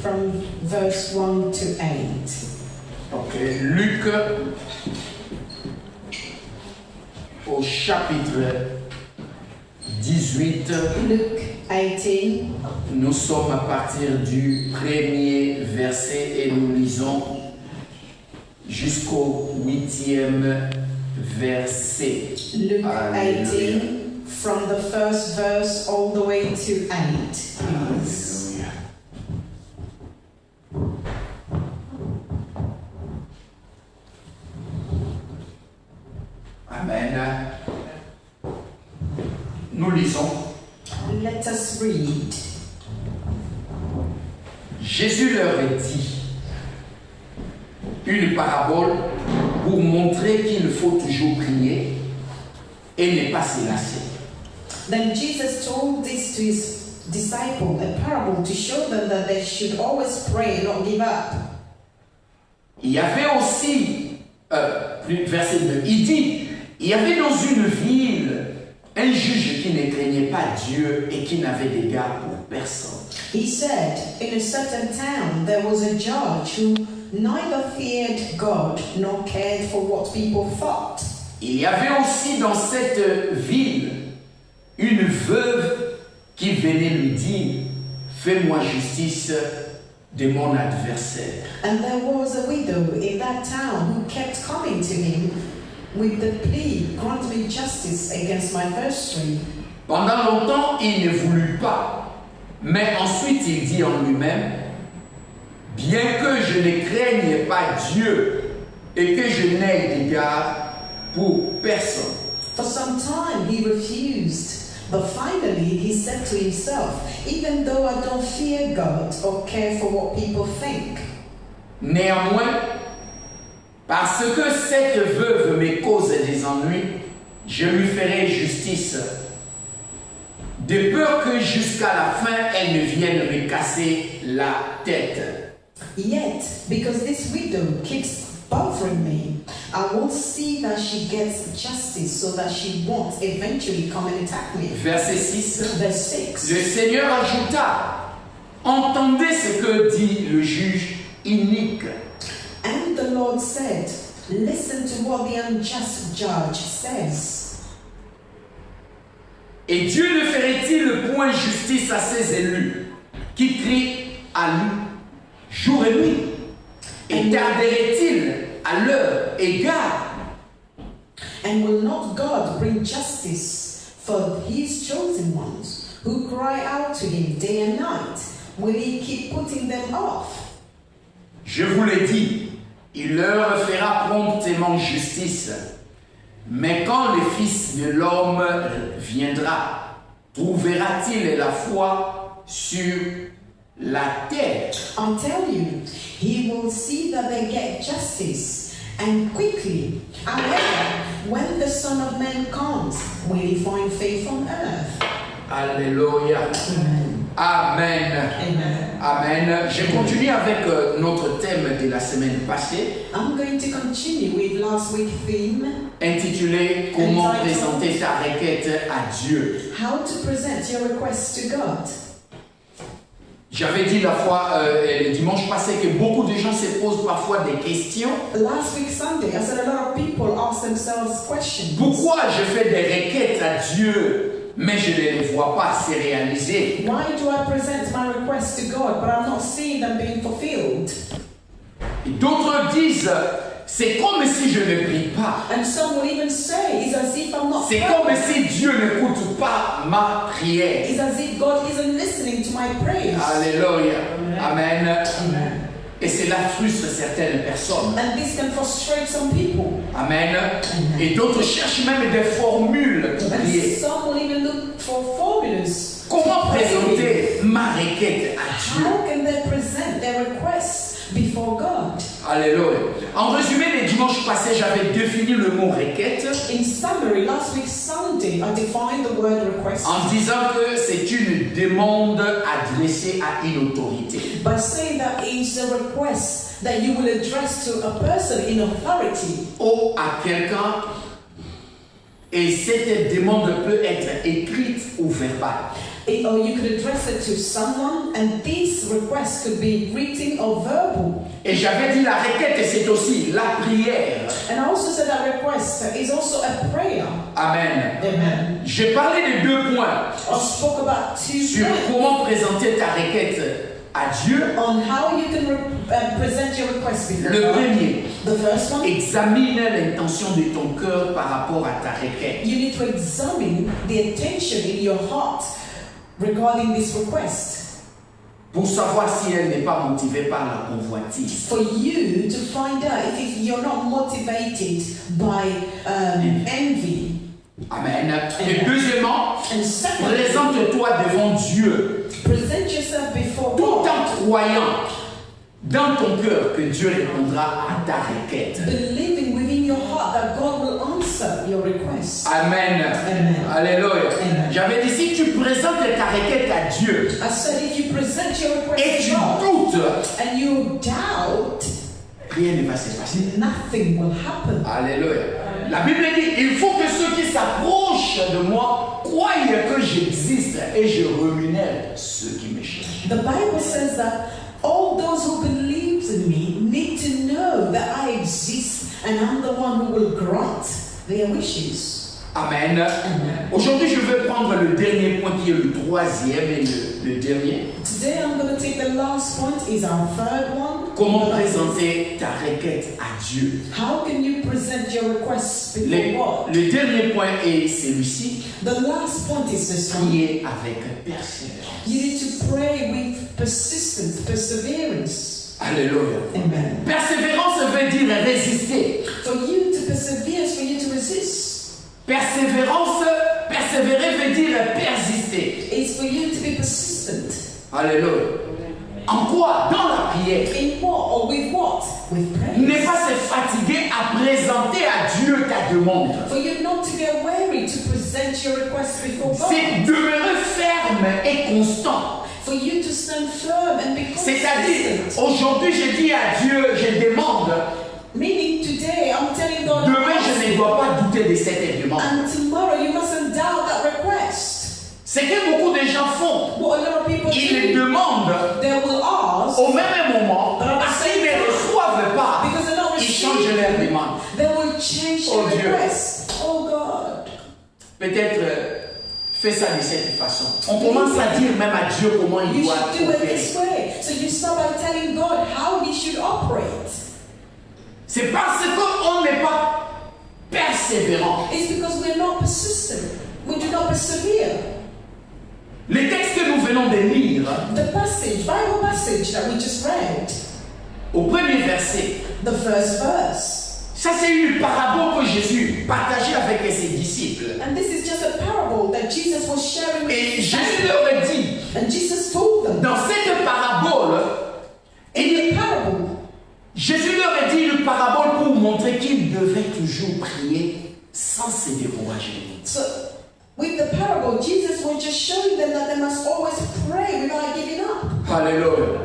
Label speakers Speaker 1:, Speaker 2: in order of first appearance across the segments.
Speaker 1: from verse 1 to 8.
Speaker 2: Ok, Luc au chapitre 18.
Speaker 1: Luke 18.
Speaker 2: Nous sommes à partir du premier verset et nous lisons jusqu'au 8e verset.
Speaker 1: Luke
Speaker 2: Alléluia.
Speaker 1: 18, from the first verse all the way to 8. Please.
Speaker 2: Alléluia. Amen. Nous lisons.
Speaker 1: Let us read.
Speaker 2: Jésus leur dit une parabole pour montrer qu'il faut toujours prier et ne pas se lasser.
Speaker 1: Then Jesus told this to his disciples, a parable to show them that they should always pray and not give up.
Speaker 2: Il y avait aussi, verset 2, il dit, il y avait dans une ville un juge qui ne craignait pas Dieu et qui n'avait d'égard pour personne.
Speaker 1: He said, in a certain town there was a judge who neither feared God nor cared for what people thought.
Speaker 2: Il y avait aussi dans cette ville une veuve qui venait lui dire, fais-moi justice de mon adversaire.
Speaker 1: And there was a widow in that town who kept coming to him with the plea, grant me justice against my adversary.
Speaker 2: Pendant longtemps, il ne voulut pas. Mais ensuite, il dit en lui-même, bien que je ne craigne pas Dieu et que je n'aie d'égard pour personne.
Speaker 1: For some time he refused, but finally he said to himself, even though I don't fear God or care for what people think,
Speaker 2: Néanmoins, parce que cette veuve me cause des ennuis, je lui ferai justice, de peur que jusqu'à la fin elle ne vienne me casser la tête.
Speaker 1: yet because this widow keeps bothering me, I will see that she gets justice so that she won't eventually come and attack me.
Speaker 2: Verset 6.
Speaker 1: Verse 6.
Speaker 2: Le Seigneur ajouta, entendez ce que dit le juge inique.
Speaker 1: And the Lord said, listen to what the unjust judge says.
Speaker 2: Et Dieu ne ferait-il point justice à ses élus qui crient à lui jour et nuit? Et tarderait-il à leur égard?
Speaker 1: And will not God bring justice for his chosen ones who cry out to him day and night? Will he keep putting them off?
Speaker 2: Je vous l'ai dit, il leur fera promptement justice. Mais quand le Fils de l'homme viendra, trouvera-t-il la foi sur la terre?
Speaker 1: I tell you, he will see that they get justice, and quickly. However, when the Son of Man comes, will he find faith on earth?
Speaker 2: Alléluia. Amen.
Speaker 1: Amen.
Speaker 2: Amen. Je continue avec notre thème de la semaine passée,
Speaker 1: I'm going to continue with last week's theme,
Speaker 2: intitulé Comment présenter ta requête à Dieu.
Speaker 1: how to present your request to God.
Speaker 2: J'avais dit la fois, le dimanche passé, que beaucoup de gens se posent parfois des questions.
Speaker 1: Last week Sunday, I said a lot of people ask themselves questions.
Speaker 2: Pourquoi je fais des requêtes à Dieu, mais je ne les vois pas se réaliser?
Speaker 1: Why do I present my requests to God, but I'm not seeing them being fulfilled?
Speaker 2: Et d'autres disent, c'est comme si je ne prie pas.
Speaker 1: And some will even say, it's as if I'm not
Speaker 2: C'est
Speaker 1: praying.
Speaker 2: comme si Dieu n'écoute pas ma prière.
Speaker 1: It's as if God isn't listening to my prayers.
Speaker 2: Alléluia. Amen.
Speaker 1: Amen.
Speaker 2: Et cela frustre certaines personnes.
Speaker 1: And this can frustrate some people.
Speaker 2: Amen. Et d'autres cherchent même des formules pour
Speaker 1: And
Speaker 2: prier.
Speaker 1: some will even look for formulas.
Speaker 2: Comment présenter ma requête à Dieu?
Speaker 1: How can they present their requests before God?
Speaker 2: Alléluia. En résumé, les dimanches passés, j'avais défini le mot requête
Speaker 1: In summary, last week Sunday, I defined the word request
Speaker 2: en disant que c'est une demande adressée à une autorité.
Speaker 1: by saying that it's a request that you will address to a person in authority
Speaker 2: Ou à quelqu'un. Et cette demande peut être écrite ou verbale.
Speaker 1: or you could address it to someone, and this request could be written or verbal.
Speaker 2: Et j'avais dit la requête, c'est aussi la prière.
Speaker 1: And I also said that request is also a prayer.
Speaker 2: Amen.
Speaker 1: Amen.
Speaker 2: J'ai parlé de 2 points
Speaker 1: I spoke about 2
Speaker 2: sur
Speaker 1: points
Speaker 2: comment présenter ta requête à Dieu.
Speaker 1: on how you can present your request before
Speaker 2: Le
Speaker 1: God.
Speaker 2: premier,
Speaker 1: The first one,
Speaker 2: examine l'intention de ton cœur par rapport à ta requête.
Speaker 1: you need to examine the intention in your heart regarding this request
Speaker 2: Pour savoir si elle n'est pas motivée par la convoitise.
Speaker 1: for you to find out if you're not motivated by envy.
Speaker 2: Amen. Et deuxièmement,
Speaker 1: And secondly,
Speaker 2: présente-toi devant Dieu
Speaker 1: present yourself before
Speaker 2: tout
Speaker 1: God,
Speaker 2: en croyant dans ton cœur que Dieu répondra à ta requête.
Speaker 1: believing within your heart that God will answer your request.
Speaker 2: Amen.
Speaker 1: Amen.
Speaker 2: Alléluia.
Speaker 1: Amen.
Speaker 2: J'avais dit, si tu présentes ta requête à Dieu
Speaker 1: I said if you present your
Speaker 2: et
Speaker 1: request
Speaker 2: tu
Speaker 1: to God
Speaker 2: doutes,
Speaker 1: and you doubt,
Speaker 2: rien ne va se passer.
Speaker 1: nothing will happen.
Speaker 2: Alléluia. La Bible dit, il faut que ceux qui s'approchent de moi croient que j'existe et je rémunère ceux qui me cherchent.
Speaker 1: The Bible says that all those who believe in me need to know that I exist and I'm the one who will grant their wishes.
Speaker 2: Amen.
Speaker 1: Amen.
Speaker 2: Aujourd'hui, je vais prendre le dernier point qui est le troisième et le dernier.
Speaker 1: Today I'm going to take the last point, is our third one.
Speaker 2: Comment présenter ta requête à Dieu?
Speaker 1: How can you present your requests before God?
Speaker 2: Le dernier point est celui-ci.
Speaker 1: The last point is this one.
Speaker 2: Prier avec persévérance.
Speaker 1: You need to pray with persistence, perseverance.
Speaker 2: Alléluia.
Speaker 1: Amen.
Speaker 2: Persévérance veut dire résister.
Speaker 1: For you to persevere is for you to resist.
Speaker 2: Persévérance, persévérer veut dire persister.
Speaker 1: It's for you to be persistent.
Speaker 2: Alléluia. En quoi? Dans la prière.
Speaker 1: In what or with what? With
Speaker 2: Ne
Speaker 1: praise.
Speaker 2: pas se fatiguer à présenter à Dieu ta demande.
Speaker 1: For you not to get weary to present your request before
Speaker 2: C'est
Speaker 1: God.
Speaker 2: demeurer ferme et constant.
Speaker 1: For you to stand firm and be
Speaker 2: C'est-à-dire,
Speaker 1: consistent.
Speaker 2: aujourd'hui je dis à Dieu, je demande.
Speaker 1: Meaning today I'm telling God,
Speaker 2: Demain je ne dois pas douter de cette demande.
Speaker 1: and tomorrow you mustn't doubt that request.
Speaker 2: Ce que beaucoup de gens font,
Speaker 1: What a lot of people
Speaker 2: ils
Speaker 1: do,
Speaker 2: demandent
Speaker 1: they will ask,
Speaker 2: au même moment, parce qu'ils ne reçoivent pas,
Speaker 1: because they're not
Speaker 2: ils changent
Speaker 1: receiving,
Speaker 2: leur demande.
Speaker 1: they will change
Speaker 2: Oh
Speaker 1: their
Speaker 2: Dieu.
Speaker 1: request. Oh God.
Speaker 2: Peut-être fais ça de cette façon. On commence à dire même à Dieu comment il
Speaker 1: You
Speaker 2: doit
Speaker 1: should do it
Speaker 2: opérer.
Speaker 1: this way. So you start by telling God how He should operate.
Speaker 2: C'est parce qu'on n'est pas persévérant.
Speaker 1: It's because we're not persistent. We do not persevere.
Speaker 2: Le texte que nous venons de lire,
Speaker 1: The passage, Bible passage that we just read,
Speaker 2: au premier verset,
Speaker 1: the first verse.
Speaker 2: ça c'est une parabole que Jésus partageait avec ses disciples.
Speaker 1: And this is just a parable that Jesus was sharing with
Speaker 2: Et
Speaker 1: his
Speaker 2: Jésus
Speaker 1: disciples.
Speaker 2: leur a dit,
Speaker 1: And Jesus told them,
Speaker 2: dans cette parabole,
Speaker 1: in the parable,
Speaker 2: Jésus leur a dit une parabole pour montrer qu'ils devaient toujours prier sans se décourager.
Speaker 1: so with the parable, Jesus was just showing them that they must always pray without giving up.
Speaker 2: Alléluia.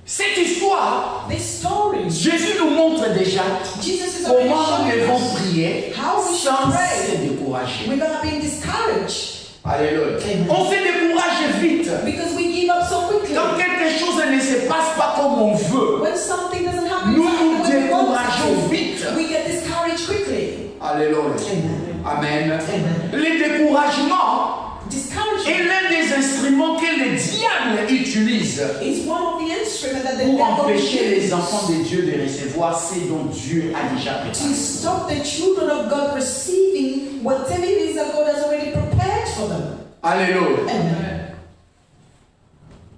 Speaker 2: Cette histoire,
Speaker 1: This story,
Speaker 2: Jésus nous montre déjà
Speaker 1: Jesus is already
Speaker 2: comment nous
Speaker 1: showing
Speaker 2: devons
Speaker 1: us
Speaker 2: prier
Speaker 1: how we should
Speaker 2: sans
Speaker 1: pray
Speaker 2: se décourager.
Speaker 1: without being discouraged.
Speaker 2: Alléluia.
Speaker 1: Amen.
Speaker 2: On se décourage vite.
Speaker 1: Because we give up so quickly.
Speaker 2: Quand quelque chose ne se passe pas comme on veut,
Speaker 1: When something doesn't happen
Speaker 2: nous
Speaker 1: exactly
Speaker 2: nous
Speaker 1: the way we want it
Speaker 2: décourageons
Speaker 1: to,
Speaker 2: vite.
Speaker 1: we get discouraged quickly.
Speaker 2: Alléluia.
Speaker 1: Amen.
Speaker 2: Amen.
Speaker 1: Amen.
Speaker 2: Le découragement est
Speaker 1: Discouragement
Speaker 2: l'un des instruments que le diable utilise
Speaker 1: is one of the instruments that the
Speaker 2: pour
Speaker 1: devil
Speaker 2: empêcher les
Speaker 1: uses
Speaker 2: enfants de Dieu de recevoir ce dont Dieu a déjà
Speaker 1: to
Speaker 2: préparé.
Speaker 1: stop the children of God receiving whatever it is that God has already prepared for them.
Speaker 2: Alléluia.
Speaker 1: Amen.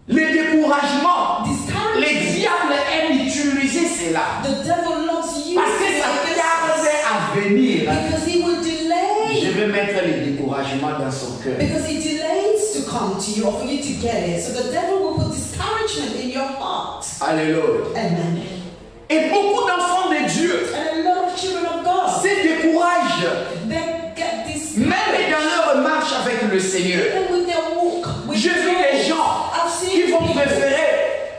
Speaker 2: Le découragement, le
Speaker 1: Discouragement.
Speaker 2: diable aime utiliser cela
Speaker 1: The devil loves you
Speaker 2: parce que ça tarde à venir.
Speaker 1: because he will
Speaker 2: Je
Speaker 1: delay.
Speaker 2: vais mettre le découragement dans son cœur.
Speaker 1: Because he delays to come to you or for you to get it. So the devil will put discouragement in your heart.
Speaker 2: Alléluia.
Speaker 1: Amen.
Speaker 2: Et beaucoup d'enfants de Dieu
Speaker 1: And a lot of children of God,
Speaker 2: se découragent,
Speaker 1: they get this.
Speaker 2: même dans leur marche avec le Seigneur.
Speaker 1: Even with their walk with
Speaker 2: Je vis des gens
Speaker 1: I've seen
Speaker 2: qui vont
Speaker 1: people,
Speaker 2: préférer,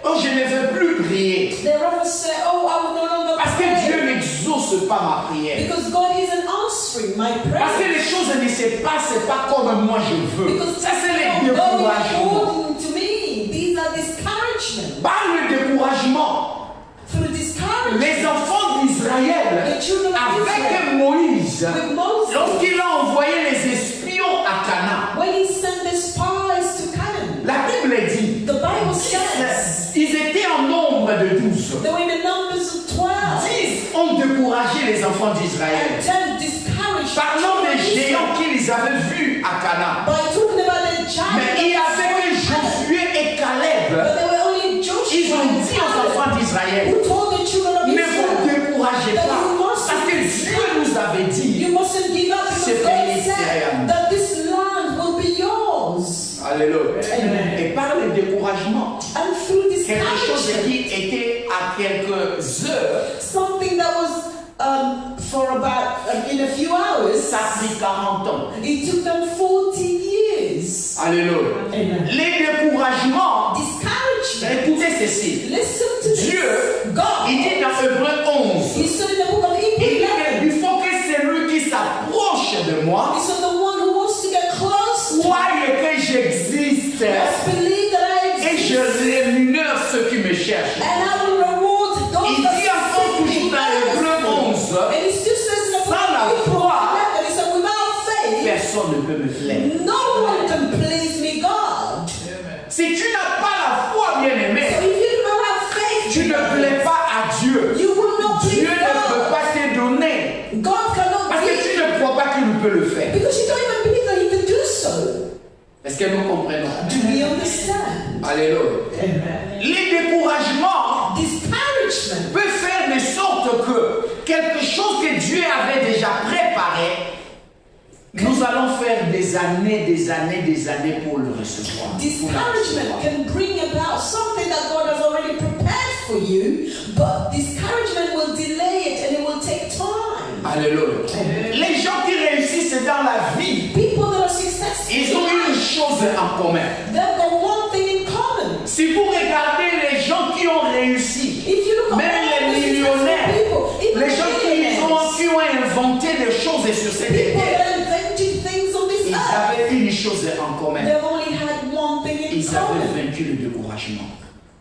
Speaker 2: oh je ne veux plus prier,
Speaker 1: they rather say, oh, I will no longer
Speaker 2: parce que
Speaker 1: pray.
Speaker 2: Dieu n'exauce pas ma prière.
Speaker 1: Because God isn't answering answering my
Speaker 2: Parce que
Speaker 1: prayers.
Speaker 2: les choses ne se passent pas comme moi je veux.
Speaker 1: Because
Speaker 2: Ça, c'est les
Speaker 1: they don't go
Speaker 2: découragements.
Speaker 1: according to me. These are discouragements.
Speaker 2: Par le découragement,
Speaker 1: Through discouragement,
Speaker 2: les enfants d'Israël,
Speaker 1: the children of Israel,
Speaker 2: avec Moïse,
Speaker 1: with Moses,
Speaker 2: lorsqu'il a envoyé les espions à Canaan,
Speaker 1: when he sent the spies to Canaan,
Speaker 2: la Bible dit,
Speaker 1: the Bible says
Speaker 2: ils étaient en nombre de 12.
Speaker 1: they were in the numbers of 12.
Speaker 2: 10 ont découragé les enfants d'Israël.
Speaker 1: And 10 discouraged
Speaker 2: Parlons
Speaker 1: the
Speaker 2: des
Speaker 1: children of Israel
Speaker 2: géants qu'ils avaient vus à Canaan.
Speaker 1: by talking about the giants.
Speaker 2: Mais il y avait que Josué et Caleb.
Speaker 1: But they were only Joshua
Speaker 2: Ils ont
Speaker 1: and
Speaker 2: dit aux
Speaker 1: Caleb
Speaker 2: enfants d'Israël,
Speaker 1: who told the children of
Speaker 2: ne vous
Speaker 1: Israel,
Speaker 2: découragez pas. Parce que Dieu nous avait dit,
Speaker 1: you mustn't give up because
Speaker 2: C'est
Speaker 1: God
Speaker 2: béni,
Speaker 1: said
Speaker 2: Seigneur.
Speaker 1: that this land will be yours.
Speaker 2: Alléluia.
Speaker 1: Amen.
Speaker 2: Et par le découragement,
Speaker 1: And through
Speaker 2: quelque chose
Speaker 1: discouragement,
Speaker 2: qui était à quelques heures,
Speaker 1: something that was for about in a few hours,
Speaker 2: ça a pris 40 ans.
Speaker 1: it took them 40 years.
Speaker 2: Alléluia.
Speaker 1: Amen.
Speaker 2: Les découragements,
Speaker 1: Discouragement.
Speaker 2: écoutez ceci.
Speaker 1: Listen to this.
Speaker 2: Dieu,
Speaker 1: God.
Speaker 2: il dit dans Hébreux 11,
Speaker 1: He said in the book of
Speaker 2: il dit
Speaker 1: Hebrews 11,
Speaker 2: qu'il faut que celui qui s'approche de moi
Speaker 1: he said the one who wants to get close to
Speaker 2: croie que j'existe
Speaker 1: must believe that I
Speaker 2: et je
Speaker 1: exist,
Speaker 2: rémunère ceux qui me cherchent.
Speaker 1: and I will reward those
Speaker 2: Il
Speaker 1: that
Speaker 2: dit encore
Speaker 1: seek
Speaker 2: toujours
Speaker 1: me.
Speaker 2: dans Hébreux 11,
Speaker 1: And he still says in the book
Speaker 2: Sans la
Speaker 1: of Hebrews
Speaker 2: foi,
Speaker 1: 11, he said without faith,
Speaker 2: personne ne peut me plaire.
Speaker 1: no one can please me, God.
Speaker 2: Si tu n'as pas la foi, bien
Speaker 1: So
Speaker 2: aimé,
Speaker 1: if you do not have faith,
Speaker 2: tu ne plais pas à Dieu.
Speaker 1: you will not
Speaker 2: Dieu
Speaker 1: please
Speaker 2: ne peut
Speaker 1: God.
Speaker 2: pas te donner
Speaker 1: God cannot
Speaker 2: parce que
Speaker 1: give
Speaker 2: tu ne crois pas qu'il peut le faire.
Speaker 1: because you don't even believe that he can do so.
Speaker 2: Est-ce que nous comprenons?
Speaker 1: Do we understand?
Speaker 2: Alléluia. Les découragements
Speaker 1: Discouragement
Speaker 2: peuvent faire de sorte que quelque chose que Dieu avait déjà préparé, nous allons faire des années pour le recevoir. Pour la
Speaker 1: Discouragement
Speaker 2: recevoir.
Speaker 1: can bring about something that God has already prepared for you, but discouragement will delay it and it will take time.
Speaker 2: Alléluia. Les gens qui réussissent dans la vie,
Speaker 1: People that are successful,
Speaker 2: ils ont une chose en commun.
Speaker 1: they've got one thing in common.
Speaker 2: Si vous regardez les gens qui ont réussi,
Speaker 1: If you look at
Speaker 2: même
Speaker 1: all
Speaker 2: les
Speaker 1: the
Speaker 2: millionnaires,
Speaker 1: successful people, even
Speaker 2: les gens
Speaker 1: millionaires,
Speaker 2: qui ont inventé des choses sur cette
Speaker 1: people
Speaker 2: terre,
Speaker 1: that invented things on this
Speaker 2: ils
Speaker 1: earth,
Speaker 2: avaient une chose en commun.
Speaker 1: they've only had one thing in
Speaker 2: Ils avaient
Speaker 1: common.
Speaker 2: vaincu le découragement.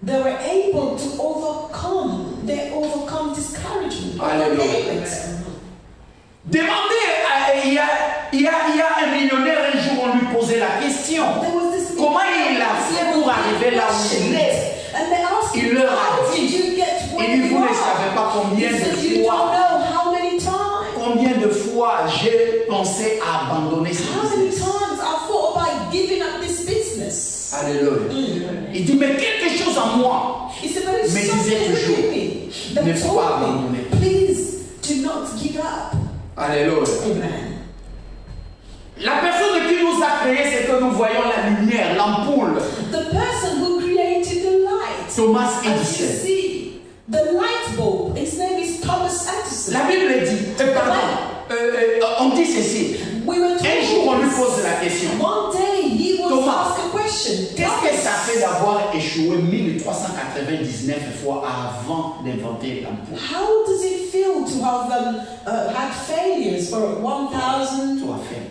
Speaker 1: They were able to overcome. They overcome discouragement.
Speaker 2: Alléluia.
Speaker 1: Overcame it.
Speaker 2: Demandez, il y a un millionnaire, un jour on lui posait la question,
Speaker 1: There was this
Speaker 2: comment il a fait pour arriver là où il est?
Speaker 1: and they asked
Speaker 2: Il
Speaker 1: him,
Speaker 2: leur a
Speaker 1: how
Speaker 2: dit,
Speaker 1: did you get where
Speaker 2: il dit,
Speaker 1: you
Speaker 2: vous ne
Speaker 1: are?
Speaker 2: savez pas combien
Speaker 1: He said,
Speaker 2: de
Speaker 1: you don't
Speaker 2: fois,
Speaker 1: know how many times.
Speaker 2: combien de fois j'ai pensé à abandonner ce
Speaker 1: How many
Speaker 2: business.
Speaker 1: times I thought about giving up this business.
Speaker 2: Alléluia. Il dit, mais quelque chose en moi
Speaker 1: He said, there is
Speaker 2: Mais
Speaker 1: something
Speaker 2: disait toujours,
Speaker 1: within me
Speaker 2: ne
Speaker 1: that
Speaker 2: faut pas
Speaker 1: told me,
Speaker 2: abandonner.
Speaker 1: please do not give up.
Speaker 2: Alléluia.
Speaker 1: Amen.
Speaker 2: La personne qui nous a créé, c'est que nous voyons la lumière, l'ampoule.
Speaker 1: The person who created the light.
Speaker 2: Thomas
Speaker 1: As you
Speaker 2: Edison.
Speaker 1: see, the light bulb, his name is Thomas Edison.
Speaker 2: La Bible dit, on dit ceci.
Speaker 1: We were
Speaker 2: Un jour, on lui
Speaker 1: told
Speaker 2: pose la question.
Speaker 1: one day he was
Speaker 2: Thomas,
Speaker 1: asked a question.
Speaker 2: Qu'est-ce que ça fait d'avoir échoué 1399 fois avant d'inventer l'ampoule?
Speaker 1: How does it feel to have had failures for 1,000,
Speaker 2: Tout à fait.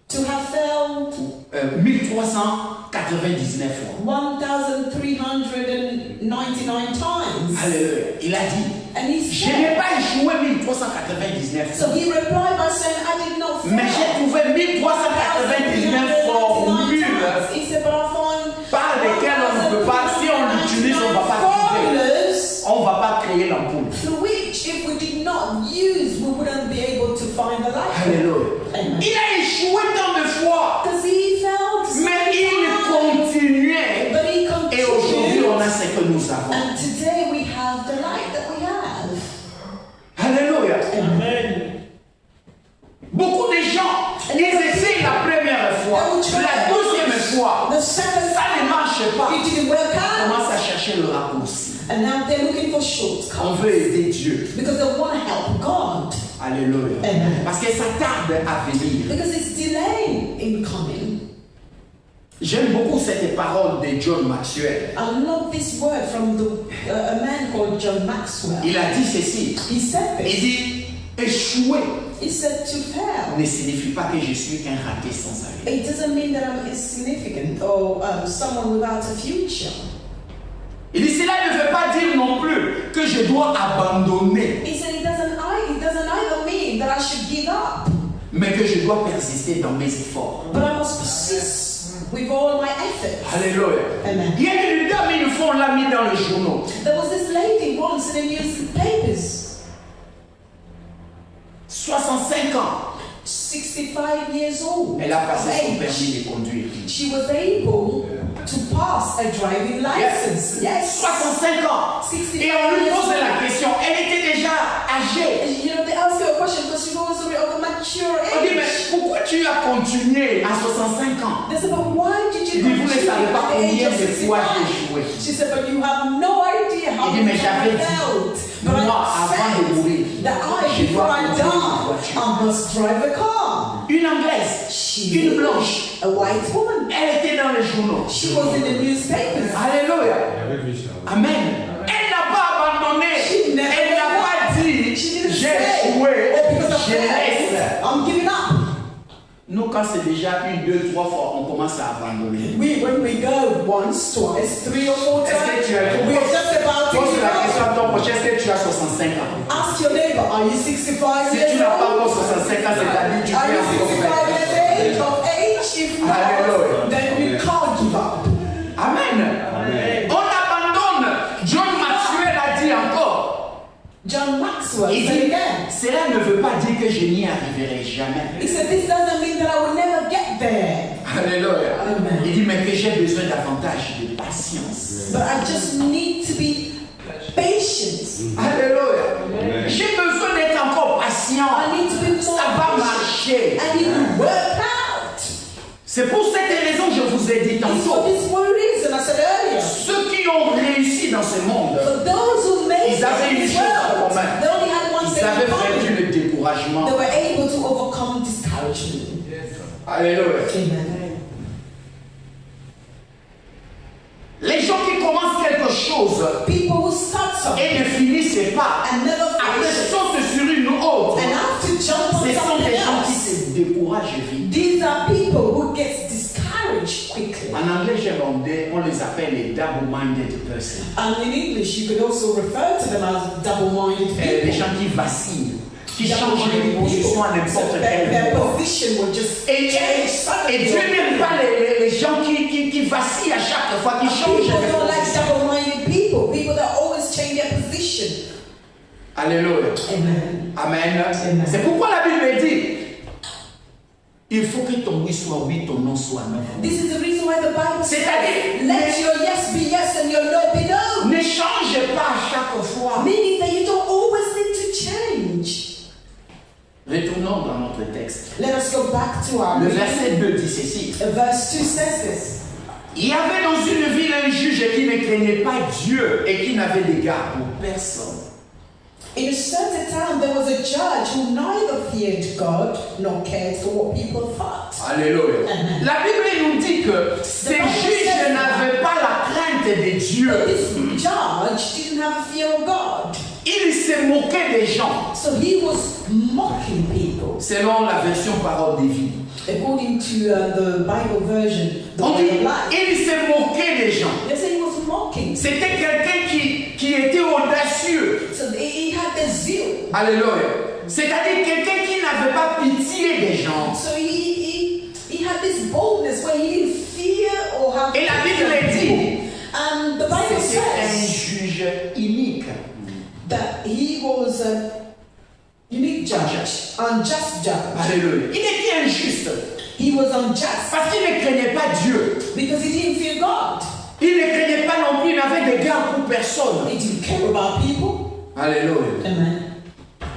Speaker 1: to have failed
Speaker 2: 1399 fois.
Speaker 1: 1,399 times?
Speaker 2: Alléluia. Il a dit,
Speaker 1: And he
Speaker 2: je n'ai
Speaker 1: said,
Speaker 2: pas échoué 1399
Speaker 1: so
Speaker 2: fois.
Speaker 1: he replied by saying, I did not fail.
Speaker 2: Mais j'ai trouvé 1399 formules
Speaker 1: He said, but I found
Speaker 2: par lesquelles on ne peut pas, si on l'utilise, on ne va pas trouver.
Speaker 1: formulas
Speaker 2: On ne va pas créer l'ampoule.
Speaker 1: through which, if we did not use, we wouldn't be able to find the light.
Speaker 2: Alléluia.
Speaker 1: Amen.
Speaker 2: Il a échoué tant de fois,
Speaker 1: Because he failed so
Speaker 2: mais
Speaker 1: many
Speaker 2: il
Speaker 1: times.
Speaker 2: continuait.
Speaker 1: But he
Speaker 2: Et aujourd'hui,
Speaker 1: continued.
Speaker 2: on a ce que nous avons.
Speaker 1: And today we have the light that we have.
Speaker 2: Alléluia.
Speaker 1: Amen.
Speaker 2: Beaucoup de gens, ils essayent la première fois, la deuxième fois,
Speaker 1: The second
Speaker 2: ça ne marche pas.
Speaker 1: it didn't work
Speaker 2: On
Speaker 1: out.
Speaker 2: commence à chercher le raccourci.
Speaker 1: And now they're looking for
Speaker 2: On
Speaker 1: shortcuts
Speaker 2: veut aider Dieu.
Speaker 1: because they want to help God.
Speaker 2: Alléluia.
Speaker 1: Amen.
Speaker 2: Parce que ça tarde à venir.
Speaker 1: Because it's delaying in coming.
Speaker 2: J'aime beaucoup cette parole de John Maxwell.
Speaker 1: I love this word from a man called John Maxwell.
Speaker 2: Il a dit ceci.
Speaker 1: He said
Speaker 2: Il
Speaker 1: this.
Speaker 2: dit, échouer
Speaker 1: He said to fail.
Speaker 2: ne signifie pas que je suis un raté sans avenir.
Speaker 1: It doesn't mean that I'm insignificant or someone without a future.
Speaker 2: Il dit, cela ne veut pas dire non plus que je dois abandonner,
Speaker 1: He said it doesn't either mean that I should give up,
Speaker 2: mais que je dois persister dans mes efforts.
Speaker 1: but I must persist with all my efforts.
Speaker 2: Alléluia.
Speaker 1: Amen.
Speaker 2: Il y a une dame, une fois, on l'a mis dans les journaux.
Speaker 1: There was this lady once in the newspapers,
Speaker 2: 65 ans.
Speaker 1: 65 years old.
Speaker 2: Elle a passé son
Speaker 1: of age.
Speaker 2: permis de conduire.
Speaker 1: She was able to pass a driving license. Yes.
Speaker 2: 65 ans.
Speaker 1: 65
Speaker 2: Et on lui
Speaker 1: years
Speaker 2: pose
Speaker 1: old.
Speaker 2: la question. Elle était déjà âgée.
Speaker 1: You know, they ask her a question because she was already of a mature
Speaker 2: On dit, mais
Speaker 1: age.
Speaker 2: pourquoi tu as continué à 65 ans?
Speaker 1: They said, but why did
Speaker 2: Il
Speaker 1: you
Speaker 2: dit, vous ne
Speaker 1: continue
Speaker 2: savez pas
Speaker 1: at the age
Speaker 2: combien
Speaker 1: of
Speaker 2: de fois
Speaker 1: 65?
Speaker 2: j'ai joué.
Speaker 1: She said, but you have no idea how
Speaker 2: Il dit, mais
Speaker 1: much
Speaker 2: j'avais
Speaker 1: I
Speaker 2: dit,
Speaker 1: felt. But
Speaker 2: moi,
Speaker 1: I
Speaker 2: avant de mourir,
Speaker 1: said that
Speaker 2: je
Speaker 1: before
Speaker 2: dois
Speaker 1: I
Speaker 2: conduire une
Speaker 1: die,
Speaker 2: voiture.
Speaker 1: I must drive a car.
Speaker 2: Une anglaise,
Speaker 1: She
Speaker 2: une blanche.
Speaker 1: a white woman.
Speaker 2: Elle était dans les journaux.
Speaker 1: She was in the newspapers.
Speaker 2: Alléluia. Amen. Elle n'a pas abandonné.
Speaker 1: She never
Speaker 2: Elle n'a
Speaker 1: gave
Speaker 2: pas
Speaker 1: up.
Speaker 2: dit,
Speaker 1: She didn't
Speaker 2: j'ai
Speaker 1: say,
Speaker 2: joué,
Speaker 1: oh, because of
Speaker 2: je laisse.
Speaker 1: that, I'm giving up.
Speaker 2: Nous, quand c'est déjà une, deux, trois fois, on commence à abandonner.
Speaker 1: When we go once, twice, 3 or 4
Speaker 2: Est-ce que
Speaker 1: times,
Speaker 2: tu as
Speaker 1: we're just about to
Speaker 2: Pose
Speaker 1: give
Speaker 2: la
Speaker 1: up.
Speaker 2: question à ton prochain, est-ce que tu as 65 ans?
Speaker 1: Ask your neighbor, are you 65
Speaker 2: Si
Speaker 1: years
Speaker 2: tu n'as pas
Speaker 1: old?
Speaker 2: encore 65 ans, c'est-à-dire tu
Speaker 1: Are
Speaker 2: fais
Speaker 1: you
Speaker 2: encore
Speaker 1: 65 years of age? If not,
Speaker 2: Hallelujah.
Speaker 1: then you can't give up.
Speaker 2: Amen.
Speaker 3: Amen.
Speaker 2: On abandonne. John Maxwell a dit encore.
Speaker 1: John Maxwell
Speaker 2: Il
Speaker 1: said
Speaker 2: dit,
Speaker 1: again.
Speaker 2: cela ne veut pas dire que je n'y arriverai jamais.
Speaker 1: He said, this doesn't mean that I will never get there.
Speaker 2: Alléluia.
Speaker 1: Amen.
Speaker 2: Il dit, mais que j'ai besoin davantage de patience.
Speaker 1: But I just need to be patient.
Speaker 2: Alléluia. J'ai besoin d'être encore patient.
Speaker 1: I need to be more
Speaker 2: Ça va
Speaker 1: patient.
Speaker 2: marcher.
Speaker 1: I need to work out.
Speaker 2: C'est pour cette raison que je vous ai dit
Speaker 1: It's for
Speaker 2: tantôt.
Speaker 1: this one reason I said earlier.
Speaker 2: Ceux qui ont réussi dans ce monde,
Speaker 1: For those who made
Speaker 2: ils avaient
Speaker 1: it in
Speaker 2: une
Speaker 1: this
Speaker 2: chose en
Speaker 1: world,
Speaker 2: commun.
Speaker 1: they only had one
Speaker 2: Ils
Speaker 1: thing in
Speaker 2: avaient
Speaker 1: common.
Speaker 2: vaincu le découragement.
Speaker 1: They were able to overcome discouragement.
Speaker 2: Alléluia.
Speaker 1: Amen.
Speaker 2: Les gens qui commencent quelque chose
Speaker 1: People who start something
Speaker 2: et ne finissent pas,
Speaker 1: and never
Speaker 2: après
Speaker 1: finish it
Speaker 2: sautent sur une autre,
Speaker 1: and have to jump on
Speaker 2: ce sont
Speaker 1: something
Speaker 2: des gens qui
Speaker 1: else.
Speaker 2: se découragent vite.
Speaker 1: These are people who get discouraged quickly.
Speaker 2: En anglais, on les appelle les double-minded persons.
Speaker 1: And in English, you could also refer to them as double-minded
Speaker 2: Les
Speaker 1: people.
Speaker 2: gens qui vacillent, qui changent de position à n'importe
Speaker 1: So
Speaker 2: quel
Speaker 1: their
Speaker 2: moment.
Speaker 1: position will just
Speaker 2: Et
Speaker 1: change
Speaker 2: Dieu
Speaker 1: suddenly.
Speaker 2: n'aime pas les gens qui vacillent à chaque fois, qui changent
Speaker 1: People
Speaker 2: de
Speaker 1: don't like
Speaker 2: position.
Speaker 1: double-minded people. People that always change their position.
Speaker 2: Alléluia.
Speaker 1: Amen.
Speaker 2: Amen.
Speaker 1: Amen.
Speaker 2: C'est pourquoi la Bible dit, il faut que ton oui soit oui, ton non soit non.
Speaker 1: This is the reason why the Bible says,
Speaker 2: C'est-à-dire,
Speaker 1: let your yes be yes and your no be no.
Speaker 2: ne change pas à chaque fois.
Speaker 1: Meaning that you don't always need to change.
Speaker 2: Retournons dans notre texte.
Speaker 1: Let us go back to our
Speaker 2: Le
Speaker 1: reading.
Speaker 2: verset 2 dit ceci.
Speaker 1: Verse 2 says this.
Speaker 2: Il y avait dans une ville un juge qui ne craignait pas Dieu et qui n'avait d'égard pour personne.
Speaker 1: In a certain town there was a judge who neither feared God nor cared for what people thought.
Speaker 2: Alléluia.
Speaker 1: Amen.
Speaker 2: La Bible nous dit que ces juges n'avaient pas la crainte de Dieu.
Speaker 1: But this judge didn't have a fear of God.
Speaker 2: Il se moquait des gens.
Speaker 1: So he was mocking people.
Speaker 2: Selon la version parole de vie.
Speaker 1: According to the Bible version, the
Speaker 2: On
Speaker 1: way
Speaker 2: dit,
Speaker 1: of life.
Speaker 2: il se moquait des gens.
Speaker 1: They say he was mocking.
Speaker 2: C'était quelqu'un qui était audacieux.
Speaker 1: So he had the zeal.
Speaker 2: Alléluia. C'est-à-dire quelqu'un qui n'avait pas pitié des gens.
Speaker 1: So he had this boldness where he didn't fear or have
Speaker 2: Et la
Speaker 1: fear
Speaker 2: Bible
Speaker 1: of
Speaker 2: dit,
Speaker 1: people. And the Bible
Speaker 2: c'était un
Speaker 1: says
Speaker 2: juge unique.
Speaker 1: that he was a unique judge, unjust judge.
Speaker 2: Alléluia. Il était injuste
Speaker 1: He was unjust
Speaker 2: parce qu'il ne craignait pas Dieu.
Speaker 1: because he didn't fear God.
Speaker 2: Il ne craignait pas non plus, il n'avait d'égard pour personne.
Speaker 1: He didn't care about people.
Speaker 2: Alléluia.
Speaker 1: Amen.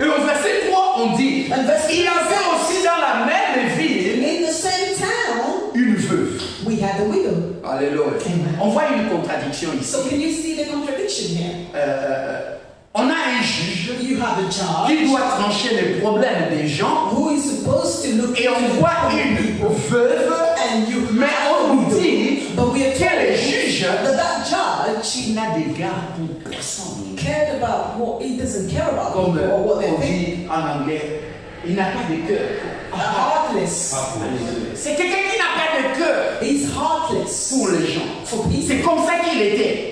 Speaker 2: Et au verset 3, on dit,
Speaker 1: And verse
Speaker 2: il y avait aussi dans la même ville
Speaker 1: In the same town,
Speaker 2: une veuve.
Speaker 1: we had a widow.
Speaker 2: Alléluia.
Speaker 1: Amen.
Speaker 2: On voit une contradiction ici.
Speaker 1: So can you see the contradiction here?
Speaker 2: On a un juge
Speaker 1: You have a
Speaker 2: qui
Speaker 1: judge
Speaker 2: doit trancher les problèmes des gens
Speaker 1: who is supposed to look
Speaker 2: et on voit une veuve,
Speaker 1: and you
Speaker 2: mais on nous
Speaker 1: have
Speaker 2: dit
Speaker 1: but we are
Speaker 2: que le
Speaker 1: told
Speaker 2: juge
Speaker 1: that judge
Speaker 2: il n'a d'égard pour personne.
Speaker 1: cared about what he doesn't care about
Speaker 2: Comme
Speaker 1: people or what
Speaker 2: on
Speaker 1: they think.
Speaker 2: dit en anglais, Il n'a pas de cœur.
Speaker 1: Heartless.
Speaker 2: C'est quelqu'un qui n'a pas de cœur
Speaker 1: He's heartless
Speaker 2: pour les gens.
Speaker 1: for people.
Speaker 2: C'est comme ça qu'il était.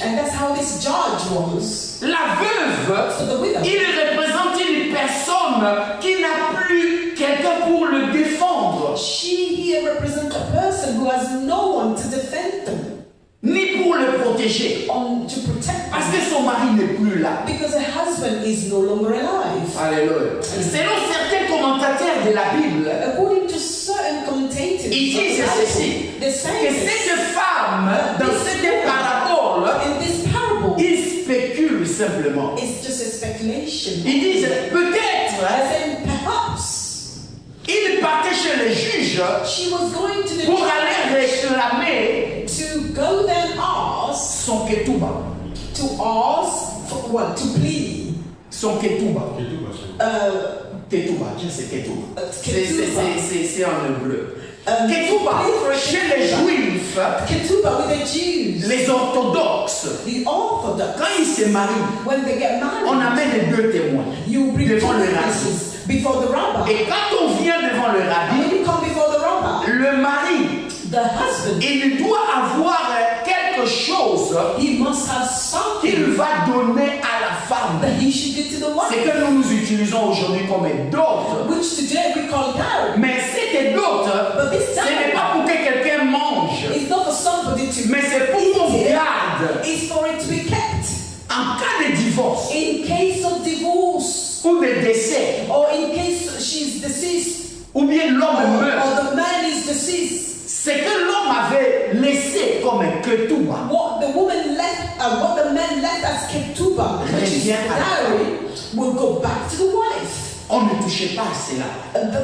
Speaker 1: And that's how this judge was.
Speaker 2: La veuve,
Speaker 1: So the widow.
Speaker 2: il représente une personne qui n'a plus quelqu'un pour le défendre,
Speaker 1: She here represents a person who has no one to defend them,
Speaker 2: ni pour le protéger.
Speaker 1: to protect
Speaker 2: Parce
Speaker 1: them.
Speaker 2: que son mari n'est plus là.
Speaker 1: Because her husband is no longer alive.
Speaker 2: Alléluia. Selon certains commentateurs de la Bible,
Speaker 1: According to certain commentators,
Speaker 2: ils disent ceci,
Speaker 1: they
Speaker 2: que
Speaker 1: say
Speaker 2: cette femme, dans cette parabole,
Speaker 1: in this parable,
Speaker 2: ils spéculent simplement.
Speaker 1: it's just a speculation.
Speaker 2: Ils disent, peut-être,
Speaker 1: As in, perhaps
Speaker 2: il partait chez les juges
Speaker 1: she was going to the
Speaker 2: pour
Speaker 1: judge
Speaker 2: aller réclamer
Speaker 1: to go then ask
Speaker 2: son ketouba.
Speaker 1: for what? To plead.
Speaker 2: Son ketouba. Ketouba, Dieu c'est ketouba. C'est en hébreu. Ketouba, chez les juifs,
Speaker 1: Ketubah with the Jews,
Speaker 2: les orthodoxes,
Speaker 1: the Orthodox,
Speaker 2: quand ils se marient,
Speaker 1: when they get
Speaker 2: on
Speaker 1: married,
Speaker 2: amène les deux témoins
Speaker 1: you bring two
Speaker 2: devant le rabbi.
Speaker 1: witnesses before the rabbi.
Speaker 2: Et quand on vient devant le
Speaker 1: And
Speaker 2: rabbi,
Speaker 1: when you come before the rabbi,
Speaker 2: le mari,
Speaker 1: the husband,
Speaker 2: il doit avoir quelque chose
Speaker 1: he must have something
Speaker 2: qu'il va donner à la femme.
Speaker 1: that he should give to the
Speaker 2: C'est
Speaker 1: wife,
Speaker 2: que nous nous utilisons aujourd'hui comme dot.
Speaker 1: which today we call dowry.
Speaker 2: Mais cette dot,
Speaker 1: But this
Speaker 2: ce n'est
Speaker 1: dowry
Speaker 2: pas pour que quelqu'un mange,
Speaker 1: is not for somebody to
Speaker 2: mais c'est pour qu'on
Speaker 1: eat it.
Speaker 2: garde
Speaker 1: It's for it to be kept
Speaker 2: en cas de divorce
Speaker 1: in case of divorce,
Speaker 2: ou de décès,
Speaker 1: or in case she's deceased,
Speaker 2: ou bien l'homme meurt.
Speaker 1: or the man is deceased.
Speaker 2: Ce que l'homme avait laissé comme ketouba
Speaker 1: What the woman left, what the man left as ketubah, which is
Speaker 2: revient à la
Speaker 1: dowry, will go back to the wife.
Speaker 2: on ne touchait pas à cela.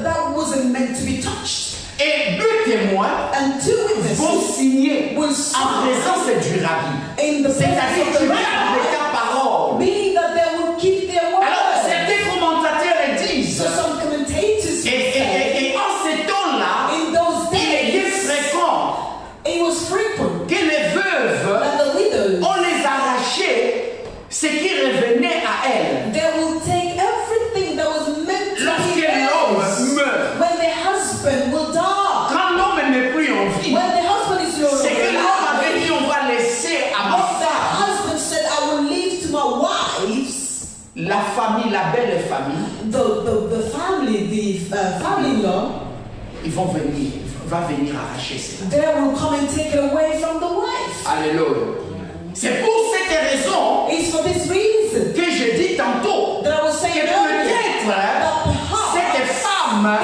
Speaker 1: That wasn't meant to be touched.
Speaker 2: Et deux témoins
Speaker 1: And two
Speaker 2: vont
Speaker 1: witnesses
Speaker 2: signer
Speaker 1: will
Speaker 2: en
Speaker 1: sign
Speaker 2: présence du rabbi.
Speaker 1: in the
Speaker 2: C'est-à-dire
Speaker 1: presence of
Speaker 2: qu'ils
Speaker 1: the
Speaker 2: gardent
Speaker 1: rabbi,
Speaker 2: ta parole.
Speaker 1: meaning that they will keep their
Speaker 2: Alors,
Speaker 1: word.
Speaker 2: certains commentateurs disent,
Speaker 1: So some commentators say,
Speaker 2: et en ces temps-là,
Speaker 1: in those
Speaker 2: il était
Speaker 1: days,
Speaker 2: fréquent
Speaker 1: it was frequent
Speaker 2: que les veuves,
Speaker 1: that the widows,
Speaker 2: on les arrachait ce qui revenait à elles.
Speaker 1: they will take everything that was meant to
Speaker 2: Lorsque
Speaker 1: be
Speaker 2: l'homme
Speaker 1: theirs
Speaker 2: meurt,
Speaker 1: when their husband will die.
Speaker 2: quand l'homme n'est plus en vie,
Speaker 1: When the husband is no
Speaker 2: c'est que
Speaker 1: longer
Speaker 2: l'homme avait
Speaker 1: alive,
Speaker 2: dit on va laisser à ma
Speaker 1: what the
Speaker 2: femme
Speaker 1: husband said, I will leave to my wives,
Speaker 2: la famille, la belle famille,
Speaker 1: the family, the family-in-law,
Speaker 2: ils vont venir, va venir arracher cela.
Speaker 1: they will come and take it away from the wife.
Speaker 2: Alléluia. C'est pour cette raison
Speaker 1: It's for this reason
Speaker 2: que je dis tantôt
Speaker 1: that I was
Speaker 2: que
Speaker 1: saying earlier
Speaker 2: peut-être
Speaker 1: that
Speaker 2: cette
Speaker 1: perhaps,
Speaker 2: femme,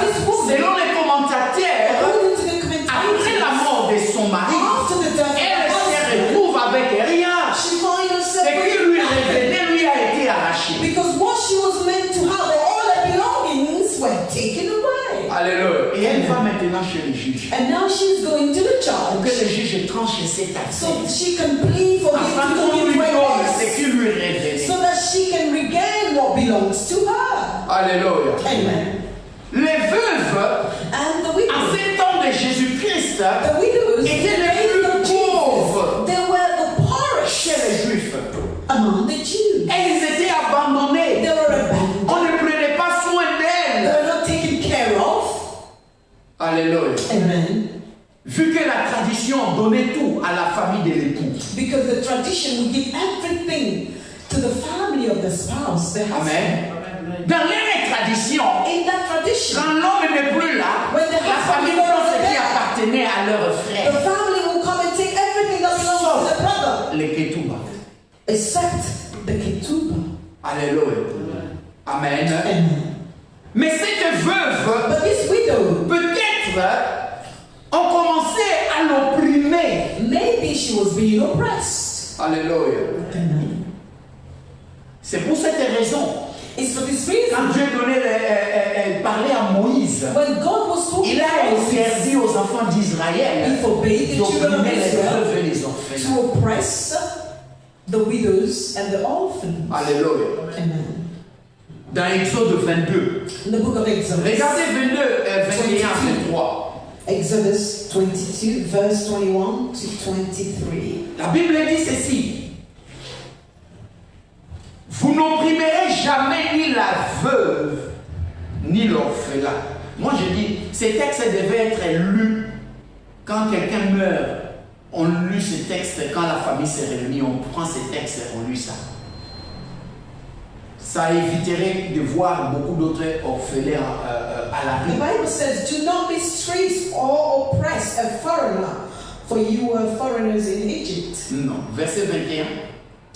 Speaker 2: selon les commentateurs,
Speaker 1: according to the
Speaker 2: après la
Speaker 1: commentators,
Speaker 2: mort de son mari,
Speaker 1: after the death of
Speaker 2: elle
Speaker 1: her
Speaker 2: se
Speaker 1: husband,
Speaker 2: retrouve avec rien.
Speaker 1: she find herself
Speaker 2: Ce qui
Speaker 1: with
Speaker 2: lui
Speaker 1: nothing.
Speaker 2: revenait lui a été arraché.
Speaker 1: Because what she was meant to have, all her belongings were taken away.
Speaker 2: Alléluia. Et elle va maintenant chez le juge.
Speaker 1: And now she's going to the
Speaker 2: Pour que
Speaker 1: judge
Speaker 2: le juge tranche cette
Speaker 1: so
Speaker 2: affaire.
Speaker 1: she can plead for him
Speaker 2: Afin
Speaker 1: to
Speaker 2: qu'on lui
Speaker 1: give her
Speaker 2: donne ce
Speaker 1: less,
Speaker 2: qui lui revenait.
Speaker 1: so that she can regain what belongs to her.
Speaker 2: Alléluia.
Speaker 1: Amen.
Speaker 2: Les veuves,
Speaker 1: And the
Speaker 2: en
Speaker 1: widows,
Speaker 2: ces temps de Jésus-Christ,
Speaker 1: the widows,
Speaker 2: étaient les
Speaker 1: days
Speaker 2: plus
Speaker 1: of
Speaker 2: pauvres
Speaker 1: Jesus, they were the poorest
Speaker 2: chez les Juifs.
Speaker 1: among the Jews.
Speaker 2: Elles étaient abandonnées.
Speaker 1: They were abandoned.
Speaker 2: On ne prenait pas soin
Speaker 1: They
Speaker 2: d'elles.
Speaker 1: were not taken care of.
Speaker 2: Alléluia.
Speaker 1: Amen.
Speaker 2: Vu que la tradition donnait tout à la famille de l'époux.
Speaker 1: Because the tradition would give everything to the family of the spouse, the husband.
Speaker 2: Amen. Dans les traditions,
Speaker 1: In that tradition,
Speaker 2: quand l'homme n'est plus là,
Speaker 1: When the
Speaker 2: la
Speaker 1: husband
Speaker 2: famille
Speaker 1: is no
Speaker 2: prend ce
Speaker 1: longer
Speaker 2: qui
Speaker 1: there,
Speaker 2: appartenait à leur
Speaker 1: the
Speaker 2: frère.
Speaker 1: family will come and take everything that belongs to the brother,
Speaker 2: Les ketouba.
Speaker 1: except the ketubah.
Speaker 2: Alléluia. Amen.
Speaker 1: Amen.
Speaker 2: Mais cette veuve,
Speaker 1: But this widow,
Speaker 2: peut-être, ont commencé à l'opprimer.
Speaker 1: maybe she was being oppressed.
Speaker 2: Alléluia.
Speaker 1: Amen.
Speaker 2: C'est pour cette raison,
Speaker 1: It's for this reason,
Speaker 2: quand Dieu parlait à Moïse,
Speaker 1: when God was talking
Speaker 2: il a
Speaker 1: to Moses,
Speaker 2: interdit aux enfants d'Israël
Speaker 1: he forbade the children of
Speaker 2: d'opprimer les
Speaker 1: Israel
Speaker 2: veuves et les orphelins.
Speaker 1: to oppress the widows and the orphans.
Speaker 2: Alléluia.
Speaker 1: Amen.
Speaker 2: Dans Exode 22,
Speaker 1: In the book of Exodus,
Speaker 2: regardez 21 à 23.
Speaker 1: Exodus 22, verse 21 to 23.
Speaker 2: La Bible dit ceci. Vous n'opprimerez jamais ni la veuve, ni l'orphelin. Moi je dis, ces textes devaient être lus quand quelqu'un meurt. On lit ces textes quand la famille s'est réunie, on prend ces textes et on lit ça. Ça éviterait de voir beaucoup d'autres orphelins à la
Speaker 1: The
Speaker 2: rue.
Speaker 1: Bible says, do not mistreat or oppress a foreigner, for you were foreigners in Egypt.
Speaker 2: Non, verset 21,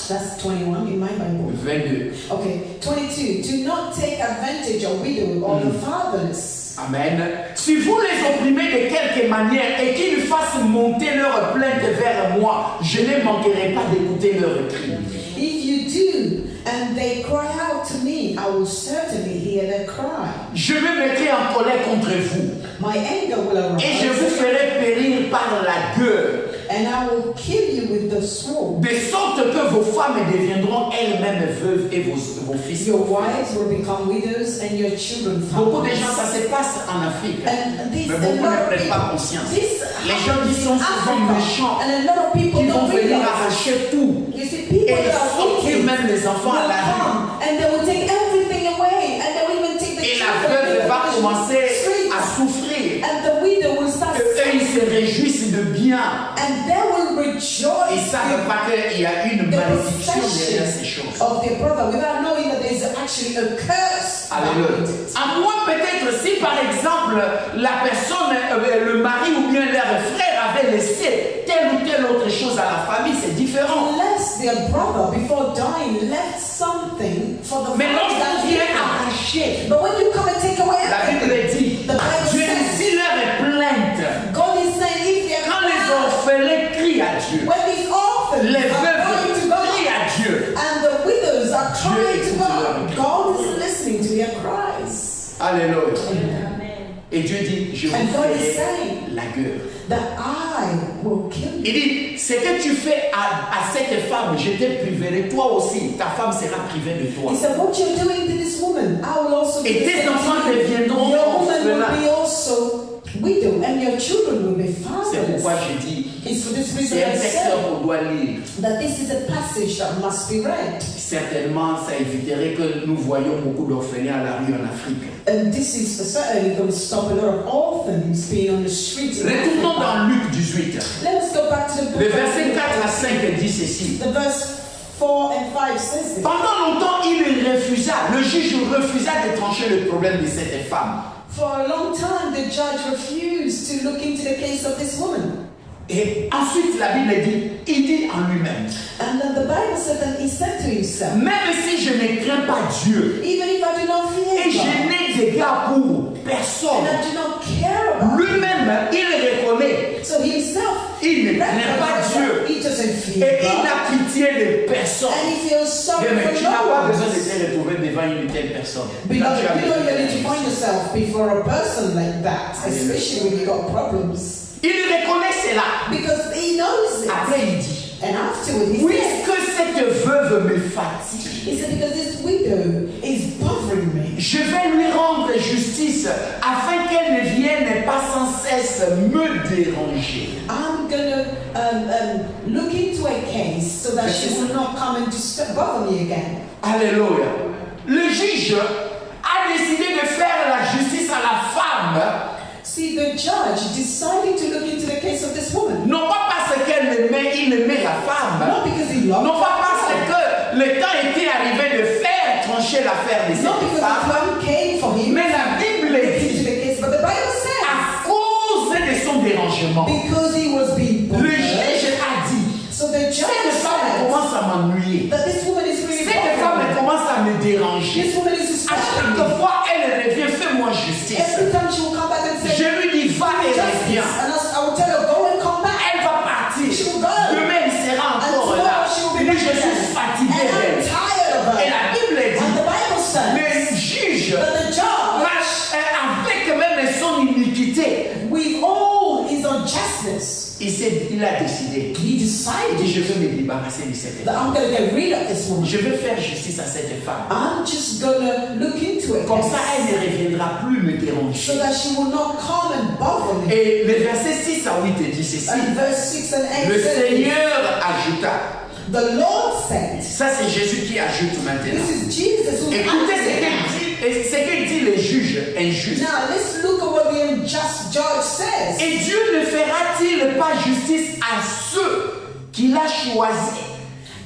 Speaker 1: That's 21 in my Bible.
Speaker 2: 22.
Speaker 1: Okay, 22. Do not take advantage of widow or the fatherless.
Speaker 2: Amen. Si vous les opprimez de quelque manière et qu'ils fassent monter leur plainte vers moi, je ne manquerai pas d'écouter leurs cris.
Speaker 1: If you do, and they cry out to me, I will certainly hear their cry.
Speaker 2: Je me mettrai en colère contre vous
Speaker 1: My anger will
Speaker 2: et je vous
Speaker 1: arise,
Speaker 2: ferai périr par la gueule,
Speaker 1: and I will kill you with the sword.
Speaker 2: de sorte que vos femmes deviendront elles-mêmes veuves et vos fils.
Speaker 1: Your wives will become widows, and your children
Speaker 2: Beaucoup de gens,
Speaker 1: fatherless.
Speaker 2: ça se passe en Afrique.
Speaker 1: And this,
Speaker 2: Mais
Speaker 1: a
Speaker 2: beaucoup
Speaker 1: lot
Speaker 2: ne
Speaker 1: of
Speaker 2: prennent pas
Speaker 1: people,
Speaker 2: conscience.
Speaker 1: this
Speaker 2: Les gens qui sont souvent
Speaker 1: Africa,
Speaker 2: méchants,
Speaker 1: and a lot of people
Speaker 2: qui vont
Speaker 1: don't
Speaker 2: venir
Speaker 1: realize.
Speaker 2: arracher tout
Speaker 1: You see, people
Speaker 2: et
Speaker 1: that are
Speaker 2: sortir
Speaker 1: wicked
Speaker 2: même les enfants à
Speaker 1: will
Speaker 2: la rue.
Speaker 1: come, and they will take everything away, and they will even take the
Speaker 2: Et la
Speaker 1: children
Speaker 2: veuve va
Speaker 1: to the
Speaker 2: commencer
Speaker 1: streets,
Speaker 2: à souffrir.
Speaker 1: and the widow will start
Speaker 2: Eux, ils se réjouissent de bien.
Speaker 1: and they will
Speaker 2: Ils
Speaker 1: rejoice
Speaker 2: ne savent pas qu'il y a une
Speaker 1: the
Speaker 2: malédiction derrière ces
Speaker 1: possession
Speaker 2: choses.
Speaker 1: of their brother without knowing that there is actually a curse
Speaker 2: Alléluia.
Speaker 1: behind it.
Speaker 2: À moins peut-être si par exemple la personne, le mari ou bien leur frère avait laissé telle ou telle autre chose à la famille, c'est différent.
Speaker 1: Unless their brother, before dying, left something for the
Speaker 2: Mais
Speaker 1: family,
Speaker 2: lorsqu'on
Speaker 1: that's
Speaker 2: vient
Speaker 1: different.
Speaker 2: arracher,
Speaker 1: But when you come and take away
Speaker 2: la Bible
Speaker 1: everything,
Speaker 2: dit,
Speaker 1: the Bible
Speaker 2: Dieu
Speaker 1: says,
Speaker 2: dit leur plainte.
Speaker 1: God is saying, if they're
Speaker 2: Quand les orphelins crient à Dieu,
Speaker 1: when these orphans
Speaker 2: les
Speaker 1: are
Speaker 2: veuves
Speaker 1: crying to God,
Speaker 2: crient à Dieu.
Speaker 1: and the widows are crying to
Speaker 2: écoute
Speaker 1: God, God is listening to their cries.
Speaker 2: Alléluia. Et Dieu dit, je vous
Speaker 1: And God is
Speaker 2: ferai
Speaker 1: saying
Speaker 2: la gueule.
Speaker 1: that I will kill
Speaker 2: Il
Speaker 1: you.
Speaker 2: dit, ce que tu fais à cette femme, je te priverai. Toi aussi, ta femme sera privée de toi.
Speaker 1: He said, what you're doing to this woman, I will also do
Speaker 2: Et
Speaker 1: the
Speaker 2: tes
Speaker 1: same
Speaker 2: enfants
Speaker 1: to you.
Speaker 2: deviendront
Speaker 1: Your woman will
Speaker 2: orphelins.
Speaker 1: be also widow, and your children will be
Speaker 2: C'est
Speaker 1: fatherless.
Speaker 2: pourquoi je dis,
Speaker 1: It's for this reason
Speaker 2: c'est un
Speaker 1: I
Speaker 2: texte
Speaker 1: said
Speaker 2: qu'on doit lire.
Speaker 1: that this is a passage that must be read.
Speaker 2: Certainement, ça éviterait que nous voyions beaucoup d'orphelins à la rue en Afrique.
Speaker 1: And this is certainly going to stop a lot of orphans being on the streets. in
Speaker 2: Retournons
Speaker 1: Africa.
Speaker 2: dans Luc 18.
Speaker 1: Let us go back to the book.
Speaker 2: Le
Speaker 1: of
Speaker 2: verset
Speaker 1: Luke.
Speaker 2: 4 à 5 dit ceci.
Speaker 1: The verse 4 and 5 says this.
Speaker 2: Pendant longtemps, le juge refusa de trancher le problème de cette femme.
Speaker 1: For a long time, the judge refused to look into the case of this woman.
Speaker 2: Et ensuite, la Bible dit, il dit en lui-même,
Speaker 1: And then the Bible said that he said to himself,
Speaker 2: même si je ne crains pas Dieu,
Speaker 1: even if I do not
Speaker 2: et
Speaker 1: fear
Speaker 2: je
Speaker 1: God,
Speaker 2: n'ai d'égard pour personne,
Speaker 1: and I do not care about
Speaker 2: lui-même, il reconnaît,
Speaker 1: so himself,
Speaker 2: il ne craint pas Dieu,
Speaker 1: he doesn't
Speaker 2: et
Speaker 1: fear
Speaker 2: il
Speaker 1: God,
Speaker 2: n'a pitié de personne.
Speaker 1: and he feels sorry
Speaker 2: Mais tu
Speaker 1: for
Speaker 2: n'as
Speaker 1: no
Speaker 2: pas
Speaker 1: one.
Speaker 2: besoin de te retrouver devant une telle personne. Quand
Speaker 1: Beloved,
Speaker 2: tu as
Speaker 1: you don't
Speaker 2: besoin
Speaker 1: need to
Speaker 2: de-
Speaker 1: find yourself before a person like that, especially when you got problems.
Speaker 2: Il reconnaît cela.
Speaker 1: Because he knows it.
Speaker 2: Après, il dit,
Speaker 1: And afterward, he said,
Speaker 2: puisque cette veuve me fatigue,
Speaker 1: he said, because this widow is bothering me,
Speaker 2: je vais lui rendre justice afin qu'elle ne vienne pas sans cesse me déranger.
Speaker 1: I'm going to look into a case so that she will not come and bother me again.
Speaker 2: Alléluia. Le juge a décidé de faire la justice à la femme,
Speaker 1: See, the judge decided to look into the case of this woman.
Speaker 2: non pas parce il aimait la femme,
Speaker 1: Not because he loved
Speaker 2: non pas parce
Speaker 1: her.
Speaker 2: que le temps était arrivé de faire trancher l'affaire de
Speaker 1: Not
Speaker 2: cette
Speaker 1: because the
Speaker 2: femme,
Speaker 1: time came for him
Speaker 2: mais la Bible
Speaker 1: to look
Speaker 2: dit,
Speaker 1: into the case. But the Bible says,
Speaker 2: à cause de son dérangement,
Speaker 1: because he was being
Speaker 2: le
Speaker 1: bothered.
Speaker 2: juge a dit,
Speaker 1: So the
Speaker 2: cette
Speaker 1: judge
Speaker 2: femme
Speaker 1: said
Speaker 2: commence à m'ennuyer,
Speaker 1: that this woman is really
Speaker 2: cette femme
Speaker 1: bothering me.
Speaker 2: commence à me déranger.
Speaker 1: This woman is
Speaker 2: À
Speaker 1: distracting
Speaker 2: chaque
Speaker 1: me.
Speaker 2: fois elle revient, fais-moi justice.
Speaker 1: Every time she will come back and say,
Speaker 2: Je lui dis, va et
Speaker 1: justice,
Speaker 2: reviens.
Speaker 1: and I will tell her, go and come back.
Speaker 2: Elle va partir.
Speaker 1: She will go.
Speaker 2: Demain, elle sera
Speaker 1: And
Speaker 2: encore
Speaker 1: tomorrow
Speaker 2: là.
Speaker 1: she will
Speaker 2: Il
Speaker 1: be
Speaker 2: dit,
Speaker 1: back
Speaker 2: je suis
Speaker 1: again.
Speaker 2: fatigué
Speaker 1: And I'm
Speaker 2: d'elle.
Speaker 1: tired of
Speaker 2: Et
Speaker 1: her.
Speaker 2: la Bible
Speaker 1: And
Speaker 2: dit,
Speaker 1: the Bible says
Speaker 2: le juge,
Speaker 1: that the judge,
Speaker 2: avec même son iniquité,
Speaker 1: with all his unjustness,
Speaker 2: il a décidé.
Speaker 1: he
Speaker 2: Il dit,
Speaker 1: decided
Speaker 2: je veux me débarrasser de cette
Speaker 1: that
Speaker 2: femme.
Speaker 1: I'm going to get rid of this woman.
Speaker 2: Je veux faire justice à cette femme.
Speaker 1: I'm just going to look into it
Speaker 2: Comme ça, elle ne reviendra plus me déranger.
Speaker 1: so that she will not come and bother me.
Speaker 2: Et le verset 6 à 8 dit ceci.
Speaker 1: And verse 6 and 8
Speaker 2: Le
Speaker 1: says,
Speaker 2: Seigneur ajouta.
Speaker 1: the Lord said,
Speaker 2: Ça, c'est Jésus qui ajoute maintenant.
Speaker 1: this is Jesus who
Speaker 2: Écoutez ce
Speaker 1: answered.
Speaker 2: que dit Et c'est que dit les juges injustes.
Speaker 1: Now let's look at what the unjust judge says.
Speaker 2: Et Dieu ne fera-t-il pas justice à ceux qu'il a choisis?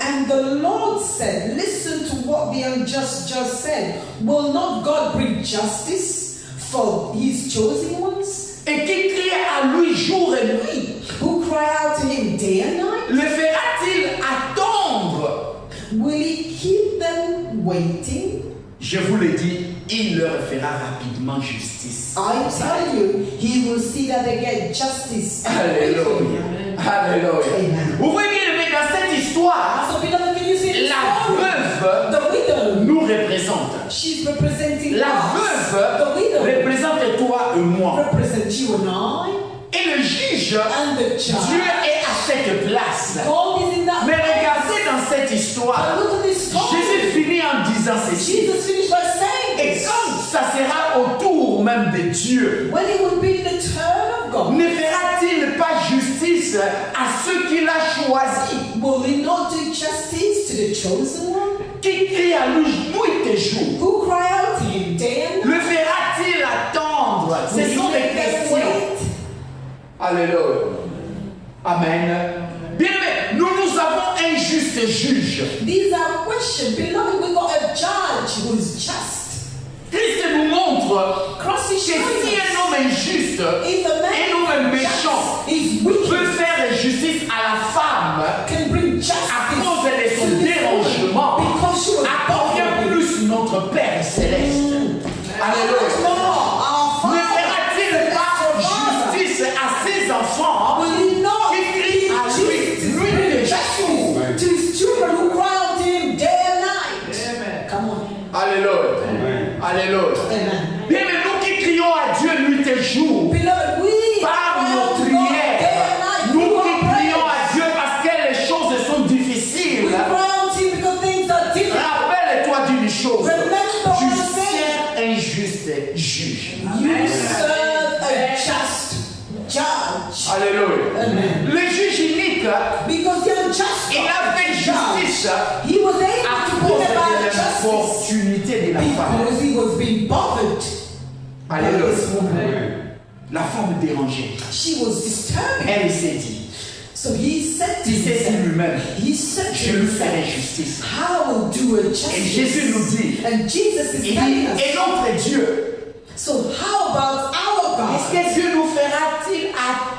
Speaker 1: And the Lord said, listen to what the unjust judge said. Will not God bring justice for his chosen ones?
Speaker 2: Et qui crie à lui jour et nuit?
Speaker 1: Who cry out to him day and night?
Speaker 2: Le fera-t-il attendre?
Speaker 1: Will he keep them waiting?
Speaker 2: Je vous le dis, il leur fera rapidement justice.
Speaker 1: I tell you, he will see that they get justice.
Speaker 2: Alléluia. Alléluia.
Speaker 1: Amen.
Speaker 2: Ouvrez bien, mais dans cette histoire,
Speaker 1: So beloved, can you see this
Speaker 2: la
Speaker 1: story?
Speaker 2: veuve
Speaker 1: The widow,
Speaker 2: nous représente.
Speaker 1: she's representing
Speaker 2: La
Speaker 1: us. The
Speaker 2: veuve
Speaker 1: widow
Speaker 2: représente toi et moi.
Speaker 1: represents you and I.
Speaker 2: Et le juge,
Speaker 1: And the
Speaker 2: Dieu
Speaker 1: judge.
Speaker 2: est à cette place.
Speaker 1: God is in that
Speaker 2: Mais
Speaker 1: place.
Speaker 2: regardez dans cette histoire,
Speaker 1: And look at this story.
Speaker 2: Jésus finit en disant ceci.
Speaker 1: Jesus finished by saying
Speaker 2: Et
Speaker 1: this.
Speaker 2: quand ça sera au tour même de Dieu,
Speaker 1: When it will be the turn of God,
Speaker 2: ne fera-t-il pas justice à ceux qu'il a choisis,
Speaker 1: will he not do justice to the chosen one?
Speaker 2: qui crient à lui nuit et jour?
Speaker 1: Who cry out to him day and night?
Speaker 2: Le fera-t-il attendre?
Speaker 1: Will
Speaker 2: Ce
Speaker 1: he
Speaker 2: sont des
Speaker 1: make them
Speaker 2: questions.
Speaker 1: wait?
Speaker 2: Alléluia. Amen. Bien aimé, nous avons un juste juge.
Speaker 1: These are questions. Beloved, we got a judge who is just.
Speaker 2: Christ nous montre
Speaker 1: Cross
Speaker 2: que
Speaker 1: is
Speaker 2: si
Speaker 1: showing us.
Speaker 2: un homme injuste,
Speaker 1: If a
Speaker 2: un homme
Speaker 1: man
Speaker 2: méchant
Speaker 1: is
Speaker 2: peut
Speaker 1: wicked,
Speaker 2: faire justice à la femme
Speaker 1: can bring
Speaker 2: à
Speaker 1: justice
Speaker 2: cause de son
Speaker 1: to this
Speaker 2: dérangement,
Speaker 1: woman because she was
Speaker 2: à combien
Speaker 1: bothered.
Speaker 2: plus notre Père céleste.
Speaker 1: How much
Speaker 2: Alléluia.
Speaker 1: more our
Speaker 2: Ne
Speaker 1: Father,
Speaker 2: fera-t-il pas justice à ses enfants
Speaker 1: will he not
Speaker 2: qui crient à lui
Speaker 1: justice,
Speaker 2: nuit
Speaker 1: bring
Speaker 2: et
Speaker 1: justice
Speaker 2: jour?
Speaker 1: to his children who cry out to him day and night? Come on.
Speaker 2: Alléluia. Alléluia.
Speaker 1: Amen.
Speaker 2: Bien, mais nous qui crions à Dieu nuit et jour,
Speaker 1: Beloved, we
Speaker 2: par
Speaker 1: cry
Speaker 2: nos
Speaker 1: out to God day
Speaker 2: prières,
Speaker 1: and night.
Speaker 2: nous
Speaker 1: We
Speaker 2: qui
Speaker 1: are praying.
Speaker 2: crions à Dieu parce que les choses sont
Speaker 1: We
Speaker 2: difficiles,
Speaker 1: cry out to him because things are difficult.
Speaker 2: rappelle-toi d'une chose,
Speaker 1: Remember
Speaker 2: tu
Speaker 1: one thing.
Speaker 2: sers un juste juge.
Speaker 1: You serve a just judge.
Speaker 2: Alléluia.
Speaker 1: Amen.
Speaker 2: Le juge unique,
Speaker 1: Because the unjust
Speaker 2: il a fait justice
Speaker 1: he was
Speaker 2: à
Speaker 1: able to
Speaker 2: cause
Speaker 1: bring
Speaker 2: de
Speaker 1: about justice
Speaker 2: l'opportunité de la femme.
Speaker 1: because he was being bothered by
Speaker 2: Alléluia.
Speaker 1: this woman.
Speaker 2: La femme dérangée.
Speaker 1: She was disturbing.
Speaker 2: Elle s'est dit,
Speaker 1: So he said to
Speaker 2: il s'est dit
Speaker 1: himself,
Speaker 2: lui-même,
Speaker 1: he said
Speaker 2: je
Speaker 1: to
Speaker 2: lui ferai
Speaker 1: himself,
Speaker 2: justice.
Speaker 1: I will do a
Speaker 2: Et
Speaker 1: justice.
Speaker 2: Jésus nous dit,
Speaker 1: And Jesus is
Speaker 2: il
Speaker 1: telling
Speaker 2: dit,
Speaker 1: us,
Speaker 2: et notre Dieu,
Speaker 1: so how about our
Speaker 2: est-ce
Speaker 1: God?
Speaker 2: que Dieu nous fera-t-il
Speaker 1: Will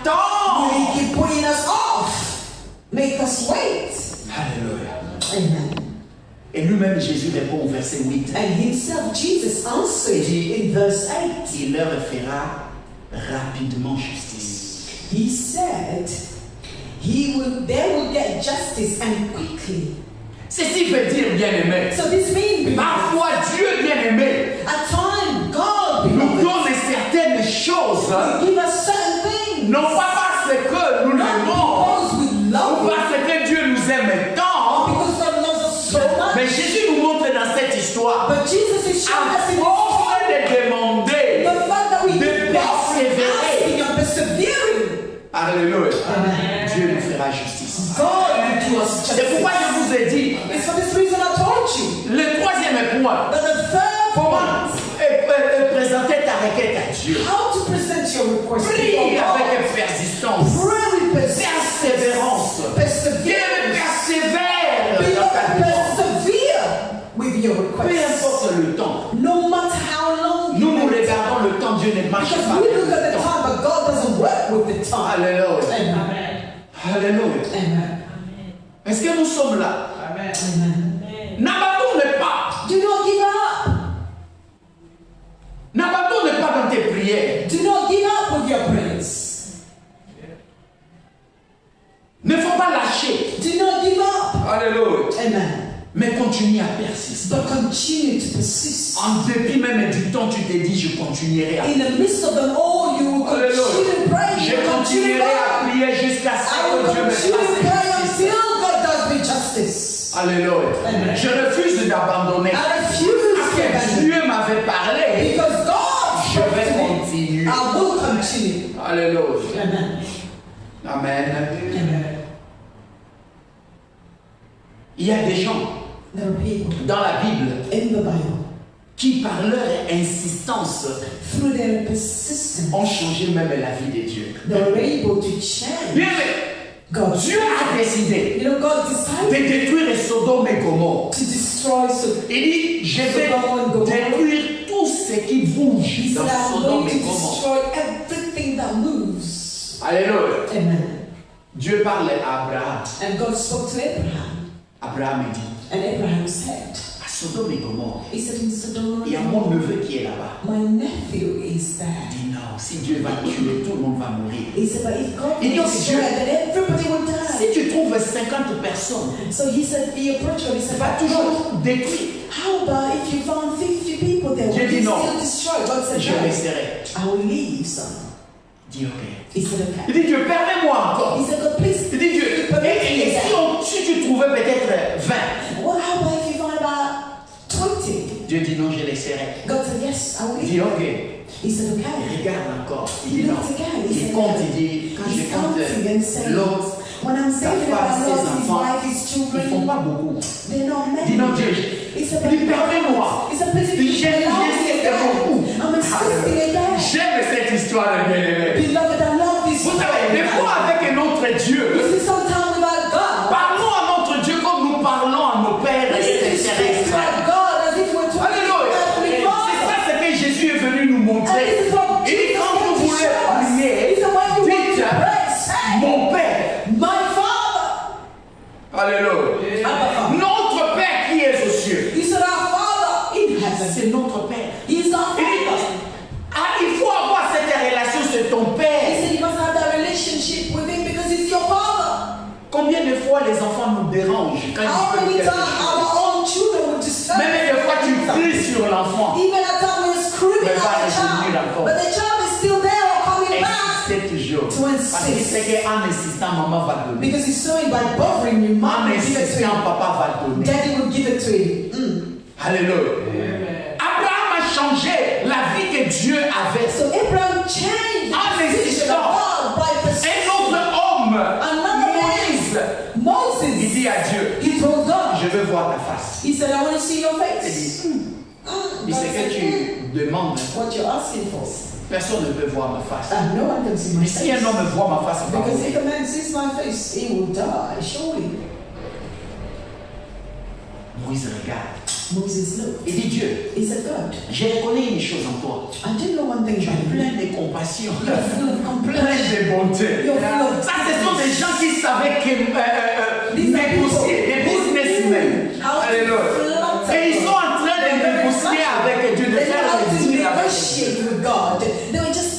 Speaker 2: attendre?
Speaker 1: he keep putting us off? Make us wait?
Speaker 2: Alléluia.
Speaker 1: Amen.
Speaker 2: Et lui-même, Jésus répond au verset 8.
Speaker 1: And himself, Jesus answered in verse 8.
Speaker 2: Il leur fera rapidement justice.
Speaker 1: He said, they will get justice and quickly.
Speaker 2: Ceci veut dire, bien-aimé,
Speaker 1: So this means,
Speaker 2: parfois Dieu, bien-aimé,
Speaker 1: at times, God
Speaker 2: nous
Speaker 1: beloved,
Speaker 2: donne certaines choses,
Speaker 1: will give us certain things.
Speaker 2: non pas parce que nous
Speaker 1: Not
Speaker 2: l'aimons,
Speaker 1: because we love
Speaker 2: ou
Speaker 1: Him,
Speaker 2: parce que Dieu nous aime tant,
Speaker 1: because God loves us so much.
Speaker 2: mais Jésus nous montre dans cette histoire,
Speaker 1: But Jesus is showing us
Speaker 2: à
Speaker 1: in this
Speaker 2: force
Speaker 1: story
Speaker 2: de demander,
Speaker 1: the fact that we
Speaker 2: de
Speaker 1: keep
Speaker 2: persévérer.
Speaker 1: asking and persevering.
Speaker 2: alléluia,
Speaker 1: Amen.
Speaker 2: Dieu nous fera justice.
Speaker 1: God will do us
Speaker 2: C'est
Speaker 1: justice.
Speaker 2: pourquoi je vous ai dit,
Speaker 1: It's for this reason I told you
Speaker 2: le troisième point,
Speaker 1: that the third
Speaker 2: comment
Speaker 1: point,
Speaker 2: présenter ta requête à Dieu.
Speaker 1: how to present your request
Speaker 2: Prie
Speaker 1: before God.
Speaker 2: avec persistance,
Speaker 1: Pray with
Speaker 2: persévérance. Dieu persévère dans ta demande.
Speaker 1: persevere with your
Speaker 2: Peu
Speaker 1: request.
Speaker 2: importe le temps.
Speaker 1: No matter how long
Speaker 2: Nous
Speaker 1: you may
Speaker 2: regardons le temps, Dieu ne marche
Speaker 1: because
Speaker 2: pas
Speaker 1: we
Speaker 2: avec
Speaker 1: look at
Speaker 2: le
Speaker 1: the
Speaker 2: temps.
Speaker 1: time, but God doesn't work with the time.
Speaker 2: Alléluia.
Speaker 1: Amen.
Speaker 2: Alléluia.
Speaker 1: Amen.
Speaker 2: Est-ce que nous sommes là?
Speaker 1: Amen.
Speaker 2: N'abandonne pas.
Speaker 1: Do not give up.
Speaker 2: N'abandonne pas dans tes prières.
Speaker 1: Do not give up with your prayers.
Speaker 2: Ne faut pas lâcher.
Speaker 1: Do not give up.
Speaker 2: Alléluia.
Speaker 1: Amen.
Speaker 2: Mais continue à persister.
Speaker 1: But continue to persist.
Speaker 2: En dépit même du temps, tu t'es dit, je continuerai à prier.
Speaker 1: In the midst of them all, you will continue to pray.
Speaker 2: Je
Speaker 1: You will continue
Speaker 2: continuerai
Speaker 1: to
Speaker 2: à
Speaker 1: pray.
Speaker 2: prier jusqu'à ce
Speaker 1: I
Speaker 2: que
Speaker 1: will
Speaker 2: Dieu me
Speaker 1: continue to pray
Speaker 2: fasse justice.
Speaker 1: until God does me justice.
Speaker 2: Alléluia.
Speaker 1: Amen.
Speaker 2: Je refuse d'abandonner.
Speaker 1: I refuse
Speaker 2: Parce
Speaker 1: to
Speaker 2: que
Speaker 1: abandon.
Speaker 2: Dieu m'avait parlé.
Speaker 1: Because God
Speaker 2: Je
Speaker 1: spoke
Speaker 2: vais
Speaker 1: to me.
Speaker 2: continuer.
Speaker 1: I will continue.
Speaker 2: Alléluia.
Speaker 1: Amen.
Speaker 2: Amen.
Speaker 1: Amen.
Speaker 2: Il y a des gens
Speaker 1: There are people
Speaker 2: dans la Bible
Speaker 1: in the Bible
Speaker 2: qui par leur insistance
Speaker 1: through their persistence,
Speaker 2: ont changé même la vie de Dieu.
Speaker 1: they were able to change.
Speaker 2: Bien, mais
Speaker 1: God.
Speaker 2: Dieu a décidé
Speaker 1: You know, God
Speaker 2: de
Speaker 1: decided
Speaker 2: détruire Sodome et Gomorrhe.
Speaker 1: to destroy Sodom.
Speaker 2: Il dit, je vais détruire tout ce qui bouge
Speaker 1: He
Speaker 2: dans
Speaker 1: said, I'm
Speaker 2: Sodome
Speaker 1: going
Speaker 2: et
Speaker 1: to
Speaker 2: Gomorrhe.
Speaker 1: destroy everything that moves.
Speaker 2: Alléluia.
Speaker 1: Amen.
Speaker 2: Dieu parle à Abraham.
Speaker 1: And God spoke to Abraham.
Speaker 2: Abraham dit,
Speaker 1: And Abraham said,
Speaker 2: à Sodome et Gomorre,
Speaker 1: he said in Sodom,
Speaker 2: il y a mon neveu qui est là-bas.
Speaker 1: my nephew is there.
Speaker 2: Il dit non, si Dieu va tuer, tout le monde va mourir.
Speaker 1: He said, but if God
Speaker 2: Il dit,
Speaker 1: will destroy,
Speaker 2: Dieu,
Speaker 1: then everybody will die.
Speaker 2: si tu trouves 50 personnes,
Speaker 1: So he said, he approached God, he said,
Speaker 2: va
Speaker 1: but God,
Speaker 2: toujours détruire.
Speaker 1: how about if you found 50 people there?
Speaker 2: Dieu
Speaker 1: Would
Speaker 2: dit
Speaker 1: you
Speaker 2: non.
Speaker 1: still destroy? God said,
Speaker 2: Je
Speaker 1: no,
Speaker 2: laisserai.
Speaker 1: I will leave some.
Speaker 2: Dis ok.
Speaker 1: He said,
Speaker 2: Il
Speaker 1: okay.
Speaker 2: dit Dieu, permets-moi encore.
Speaker 1: He said, God, please.
Speaker 2: Il dit Dieu, et si tu trouvais peut-être 20,
Speaker 1: Well, how about if you found about 20?
Speaker 2: Dieu dit non, je laisserai.
Speaker 1: God said, yes, I will
Speaker 2: Il
Speaker 1: leave.
Speaker 2: dit ok.
Speaker 1: He said,
Speaker 2: Il
Speaker 1: okay.
Speaker 2: regarde encore. Il
Speaker 1: He
Speaker 2: dit non.
Speaker 1: looked again. He
Speaker 2: Il
Speaker 1: said,
Speaker 2: compte,
Speaker 1: okay.
Speaker 2: il dit, quand je
Speaker 1: He's counting and
Speaker 2: compte
Speaker 1: saying,
Speaker 2: l'autre,
Speaker 1: when I'm
Speaker 2: sa
Speaker 1: thinking
Speaker 2: femme,
Speaker 1: about
Speaker 2: ses
Speaker 1: lost, his
Speaker 2: enfants,
Speaker 1: wife, his
Speaker 2: ils ne font
Speaker 1: children,
Speaker 2: pas beaucoup.
Speaker 1: they're not
Speaker 2: Il
Speaker 1: many.
Speaker 2: dit non, Dieu,
Speaker 1: He said,
Speaker 2: il dit permets-moi.
Speaker 1: He said, please, if
Speaker 2: Il
Speaker 1: you
Speaker 2: dit j'aime
Speaker 1: allow me
Speaker 2: c'est
Speaker 1: again,
Speaker 2: beaucoup.
Speaker 1: I'm insisting again.
Speaker 2: J'aime cette histoire de bien-aimé.
Speaker 1: Beloved, I love this
Speaker 2: Vous savez, des fois avec notre
Speaker 1: You
Speaker 2: Dieu,
Speaker 1: see, sometimes without God,
Speaker 2: parlons à notre Dieu comme nous parlons à nos pères
Speaker 1: we need to speak
Speaker 2: terrestres.
Speaker 1: about God as if we're talking
Speaker 2: Alléluia.
Speaker 1: to Heavenly
Speaker 2: C'est
Speaker 1: Father.
Speaker 2: ça ce que Jésus est venu nous
Speaker 1: And
Speaker 2: montrer.
Speaker 1: this is what
Speaker 2: Il dit
Speaker 1: Jesus
Speaker 2: quand
Speaker 1: came
Speaker 2: vous
Speaker 1: to
Speaker 2: voulez
Speaker 1: show us.
Speaker 2: prier,
Speaker 1: He said, when you want
Speaker 2: dites
Speaker 1: to pray, say,
Speaker 2: mon Père.
Speaker 1: my Father.
Speaker 2: Alléluia.
Speaker 1: Abba Father.
Speaker 2: Notre Père qui est aux cieux.
Speaker 1: He said, our Father in heaven.
Speaker 2: C'est notre Père.
Speaker 1: He is our
Speaker 2: Il dit,
Speaker 1: Father.
Speaker 2: il faut avoir cette relation, c'est ton
Speaker 1: He
Speaker 2: Père.
Speaker 1: said, you must have that relationship with Him because He's your Father.
Speaker 2: Combien de fois les enfants nous dérangent quand
Speaker 1: How
Speaker 2: ils
Speaker 1: many
Speaker 2: font quelque
Speaker 1: times
Speaker 2: chose?
Speaker 1: our own children would disturb
Speaker 2: Même des fois tu cries sur l'enfant.
Speaker 1: Even at times we're screaming
Speaker 2: Mais pas
Speaker 1: at the
Speaker 2: revenir
Speaker 1: child,
Speaker 2: encore.
Speaker 1: but the child is still there or coming back.
Speaker 2: Insistez toujours.
Speaker 1: To insist.
Speaker 2: Parce qu'il sait qu'en insistant, maman va donner.
Speaker 1: Because he's showing by bothering you,
Speaker 2: En
Speaker 1: mom will give it to
Speaker 2: insistant,
Speaker 1: him.
Speaker 2: papa va donner.
Speaker 1: Daddy will give it to him.
Speaker 2: Alléluia. Abraham a changé la vie que Dieu avait.
Speaker 1: So Abraham changed
Speaker 2: En
Speaker 1: the decision of
Speaker 2: insistant.
Speaker 1: God by
Speaker 2: Un
Speaker 1: persistence.
Speaker 2: autre homme,
Speaker 1: Another
Speaker 2: Moïse, il
Speaker 1: Moses,
Speaker 2: dit à Dieu,
Speaker 1: he told God,
Speaker 2: je veux voir ta face.
Speaker 1: he said, I want to see your
Speaker 2: Il
Speaker 1: face.
Speaker 2: dit,
Speaker 1: God
Speaker 2: ce que
Speaker 1: said,
Speaker 2: tu demandes,
Speaker 1: what you're asking for.
Speaker 2: personne ne peut voir ma face.
Speaker 1: No one can see my
Speaker 2: Mais si un
Speaker 1: face.
Speaker 2: homme voit ma face, il va
Speaker 1: Because if
Speaker 2: mourir.
Speaker 1: a man sees my face, he will die, surely.
Speaker 2: Moïse regarde.
Speaker 1: Moses looked.
Speaker 2: Il dit Dieu,
Speaker 1: He said, God,
Speaker 2: j'ai reconnu une chose en toi.
Speaker 1: I didn't know one thing
Speaker 2: Tu es
Speaker 1: about you.
Speaker 2: plein de compassion,
Speaker 1: You're full of
Speaker 2: plein
Speaker 1: compassion.
Speaker 2: de bonté.
Speaker 1: You're full of
Speaker 2: Ça, ce sont des gens qui savaient que
Speaker 1: These are
Speaker 2: négocier, des
Speaker 1: people who
Speaker 2: businessmen.
Speaker 1: knew how to
Speaker 2: Alléluia.
Speaker 1: flatter
Speaker 2: Et ils sont en train de négocier avec Dieu, de
Speaker 1: They know
Speaker 2: faire
Speaker 1: how
Speaker 2: des
Speaker 1: to
Speaker 2: deals avec
Speaker 1: negotiate
Speaker 2: Dieu.
Speaker 1: with God. They were just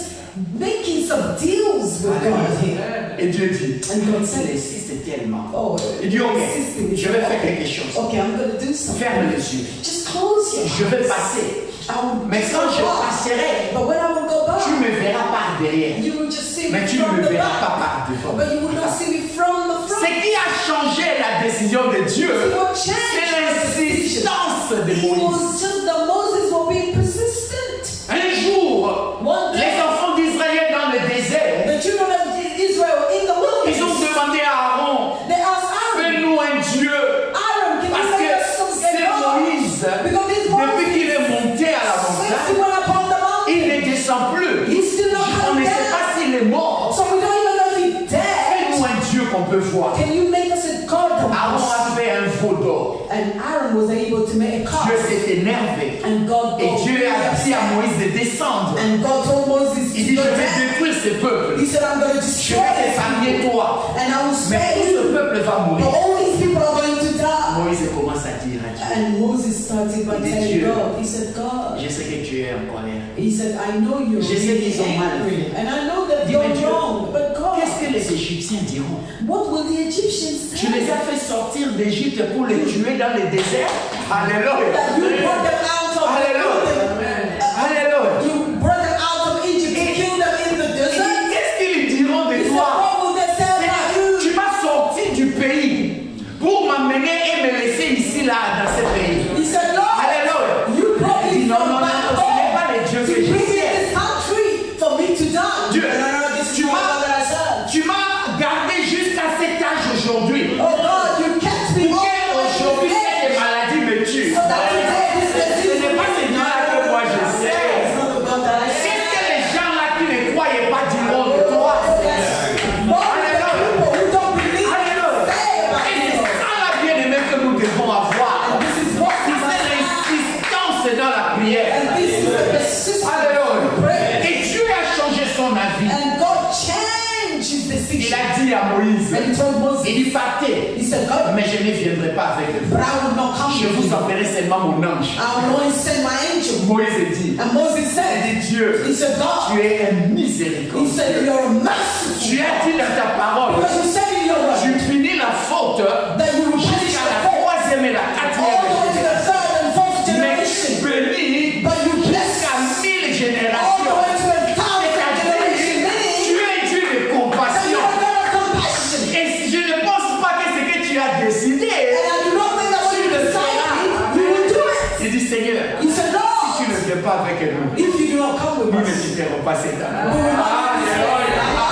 Speaker 1: making some deals with God here.
Speaker 2: Et Dieu dit,
Speaker 1: And God
Speaker 2: il
Speaker 1: said,
Speaker 2: insiste tellement.
Speaker 1: oh,
Speaker 2: Il dit, ok,
Speaker 1: insisting.
Speaker 2: je vais faire quelque chose.
Speaker 1: Okay, I'm going to do something.
Speaker 2: Ferme les yeux.
Speaker 1: Just close your
Speaker 2: Je vais
Speaker 1: eyes.
Speaker 2: passer.
Speaker 1: I will
Speaker 2: Mais
Speaker 1: just
Speaker 2: quand
Speaker 1: go
Speaker 2: je
Speaker 1: by.
Speaker 2: passerai,
Speaker 1: But when I will go
Speaker 2: tu
Speaker 1: by,
Speaker 2: me verras par derrière.
Speaker 1: you will just see
Speaker 2: Mais
Speaker 1: me
Speaker 2: tu ne
Speaker 1: from
Speaker 2: me
Speaker 1: the
Speaker 2: verras pas
Speaker 1: back.
Speaker 2: par devant.
Speaker 1: But you will not see me from the
Speaker 2: Ce
Speaker 1: front.
Speaker 2: qui a changé la décision de Dieu,
Speaker 1: See what
Speaker 2: c'est
Speaker 1: changed
Speaker 2: l'insistance de
Speaker 1: It
Speaker 2: Moïse.
Speaker 1: was just that Moses was being persistent.
Speaker 2: Un jour,
Speaker 1: One day,
Speaker 2: les enfants d'Israël dans le désert,
Speaker 1: the children of Israel in the
Speaker 2: ils ont
Speaker 1: wilderness,
Speaker 2: demandé à Aaron,
Speaker 1: they asked Aaron,
Speaker 2: fais-nous un Dieu.
Speaker 1: Aaron, can
Speaker 2: Parce
Speaker 1: you make
Speaker 2: que
Speaker 1: us some
Speaker 2: c'est Moïse,
Speaker 1: Because this
Speaker 2: depuis
Speaker 1: Moses,
Speaker 2: qu'il est monté à la
Speaker 1: since he
Speaker 2: montagne,
Speaker 1: went upon the mountain,
Speaker 2: il ne descend plus.
Speaker 1: he's still not
Speaker 2: On
Speaker 1: come
Speaker 2: ne sait
Speaker 1: down.
Speaker 2: pas s'il est mort.
Speaker 1: So we don't even know if he's
Speaker 2: Fais-nous
Speaker 1: dead.
Speaker 2: un Dieu qu'on peut voir.
Speaker 1: Can you make us a God of
Speaker 2: Aaron
Speaker 1: us?
Speaker 2: a fait un veau d'or.
Speaker 1: And Aaron was able to make a calf.
Speaker 2: Dieu s'est énervé.
Speaker 1: And God
Speaker 2: Et
Speaker 1: told
Speaker 2: Dieu a dit à
Speaker 1: Moses,
Speaker 2: Moïse de descendre.
Speaker 1: and God told Moses
Speaker 2: Il
Speaker 1: to
Speaker 2: dit,
Speaker 1: go
Speaker 2: je vais
Speaker 1: down.
Speaker 2: détruire ce peuple.
Speaker 1: He said, I'm going to
Speaker 2: Je
Speaker 1: destroy
Speaker 2: vais
Speaker 1: this
Speaker 2: t'épargner
Speaker 1: people.
Speaker 2: toi.
Speaker 1: And I will
Speaker 2: Mais
Speaker 1: spare
Speaker 2: tout ce
Speaker 1: you.
Speaker 2: peuple va
Speaker 1: But
Speaker 2: mourir.
Speaker 1: all these people are going to die.
Speaker 2: Moïse commence à dire à Dieu,
Speaker 1: And Moses started by
Speaker 2: Il dit,
Speaker 1: telling
Speaker 2: Dieu,
Speaker 1: God, he said, God,
Speaker 2: je sais que tu es en colère.
Speaker 1: he said, I know you're
Speaker 2: Je sais qu'ils ont mal
Speaker 1: angry.
Speaker 2: fait.
Speaker 1: And I know that
Speaker 2: Dis,
Speaker 1: you're
Speaker 2: mais Dieu,
Speaker 1: wrong. But God,
Speaker 2: Qu'est-ce que les Égyptiens diront?
Speaker 1: what will the Egyptians
Speaker 2: Tu les
Speaker 1: say?
Speaker 2: as fait sortir d'Égypte pour les tuer dans le désert? Alléluia.
Speaker 1: That you brought them out of
Speaker 2: Alléluia.
Speaker 1: You brought them out of Egypt to kill them in the
Speaker 2: Et
Speaker 1: desert.
Speaker 2: qu'est-ce qu'ils diront
Speaker 1: He
Speaker 2: de
Speaker 1: said,
Speaker 2: toi?
Speaker 1: what will they say about you?
Speaker 2: Tu m'as sorti du pays pour m'amener et me laisser ici, là, dans ce pays.
Speaker 1: He said, Lord,
Speaker 2: Alléluia.
Speaker 1: you brought
Speaker 2: Il dit,
Speaker 1: me
Speaker 2: non,
Speaker 1: from
Speaker 2: non, non,
Speaker 1: back
Speaker 2: non, ce n'est
Speaker 1: home
Speaker 2: pas les dieux
Speaker 1: to
Speaker 2: que je
Speaker 1: bring me
Speaker 2: sers.
Speaker 1: this country for me to die.
Speaker 2: Dieu,
Speaker 1: And I know this is
Speaker 2: tu
Speaker 1: not
Speaker 2: m'as-
Speaker 1: that I serve.
Speaker 2: Tu m'as gardé jusqu'à cet âge aujourd'hui.
Speaker 1: Oh God, you kept me
Speaker 2: Pour
Speaker 1: all the way to
Speaker 2: qu'aujourd'hui,
Speaker 1: the
Speaker 2: cette
Speaker 1: end.
Speaker 2: maladie me tue.
Speaker 1: So that today this
Speaker 2: Ce n'est pas ces gens-là
Speaker 1: he told Moses,
Speaker 2: Il dit partez,
Speaker 1: he said, go,
Speaker 2: mais je ne viendrai pas avec vous.
Speaker 1: but I will not come
Speaker 2: Je
Speaker 1: with
Speaker 2: vous
Speaker 1: you.
Speaker 2: enverrai seulement mon ange.
Speaker 1: I will only send my angel.
Speaker 2: Moïse dit,
Speaker 1: And Moses said,
Speaker 2: Dieu,
Speaker 1: he said, God,
Speaker 2: tu es un
Speaker 1: he
Speaker 2: miséricordieux.
Speaker 1: said, you're a merciful
Speaker 2: Tu as dit dans ta parole,
Speaker 1: because you said in your word
Speaker 2: tu punis la faute
Speaker 1: that you will punish
Speaker 2: jusqu'à
Speaker 1: the
Speaker 2: la
Speaker 1: fault
Speaker 2: troisième et la
Speaker 1: all
Speaker 2: quatrième
Speaker 1: the way to the
Speaker 2: génération.
Speaker 1: third and fourth
Speaker 2: Mais tu
Speaker 1: generation.
Speaker 2: bénis
Speaker 1: But you bless
Speaker 2: jusqu'à 1000
Speaker 1: all the
Speaker 2: générations.
Speaker 1: way to a thousand generation.
Speaker 2: Tu
Speaker 1: Meaning
Speaker 2: es Dieu de
Speaker 1: that you
Speaker 2: compassion.
Speaker 1: are God of compassion.
Speaker 2: Et si je ne pense pas que ce que tu as décidé,
Speaker 1: And I do not think that what you decided, you will do it.
Speaker 2: il dit Seigneur,
Speaker 1: You said,
Speaker 2: si
Speaker 1: Lord,
Speaker 2: tu ne viens pas avec nous,
Speaker 1: if you do not come with
Speaker 2: nous ne
Speaker 1: us,
Speaker 2: quitterons pas cette année.
Speaker 1: we will not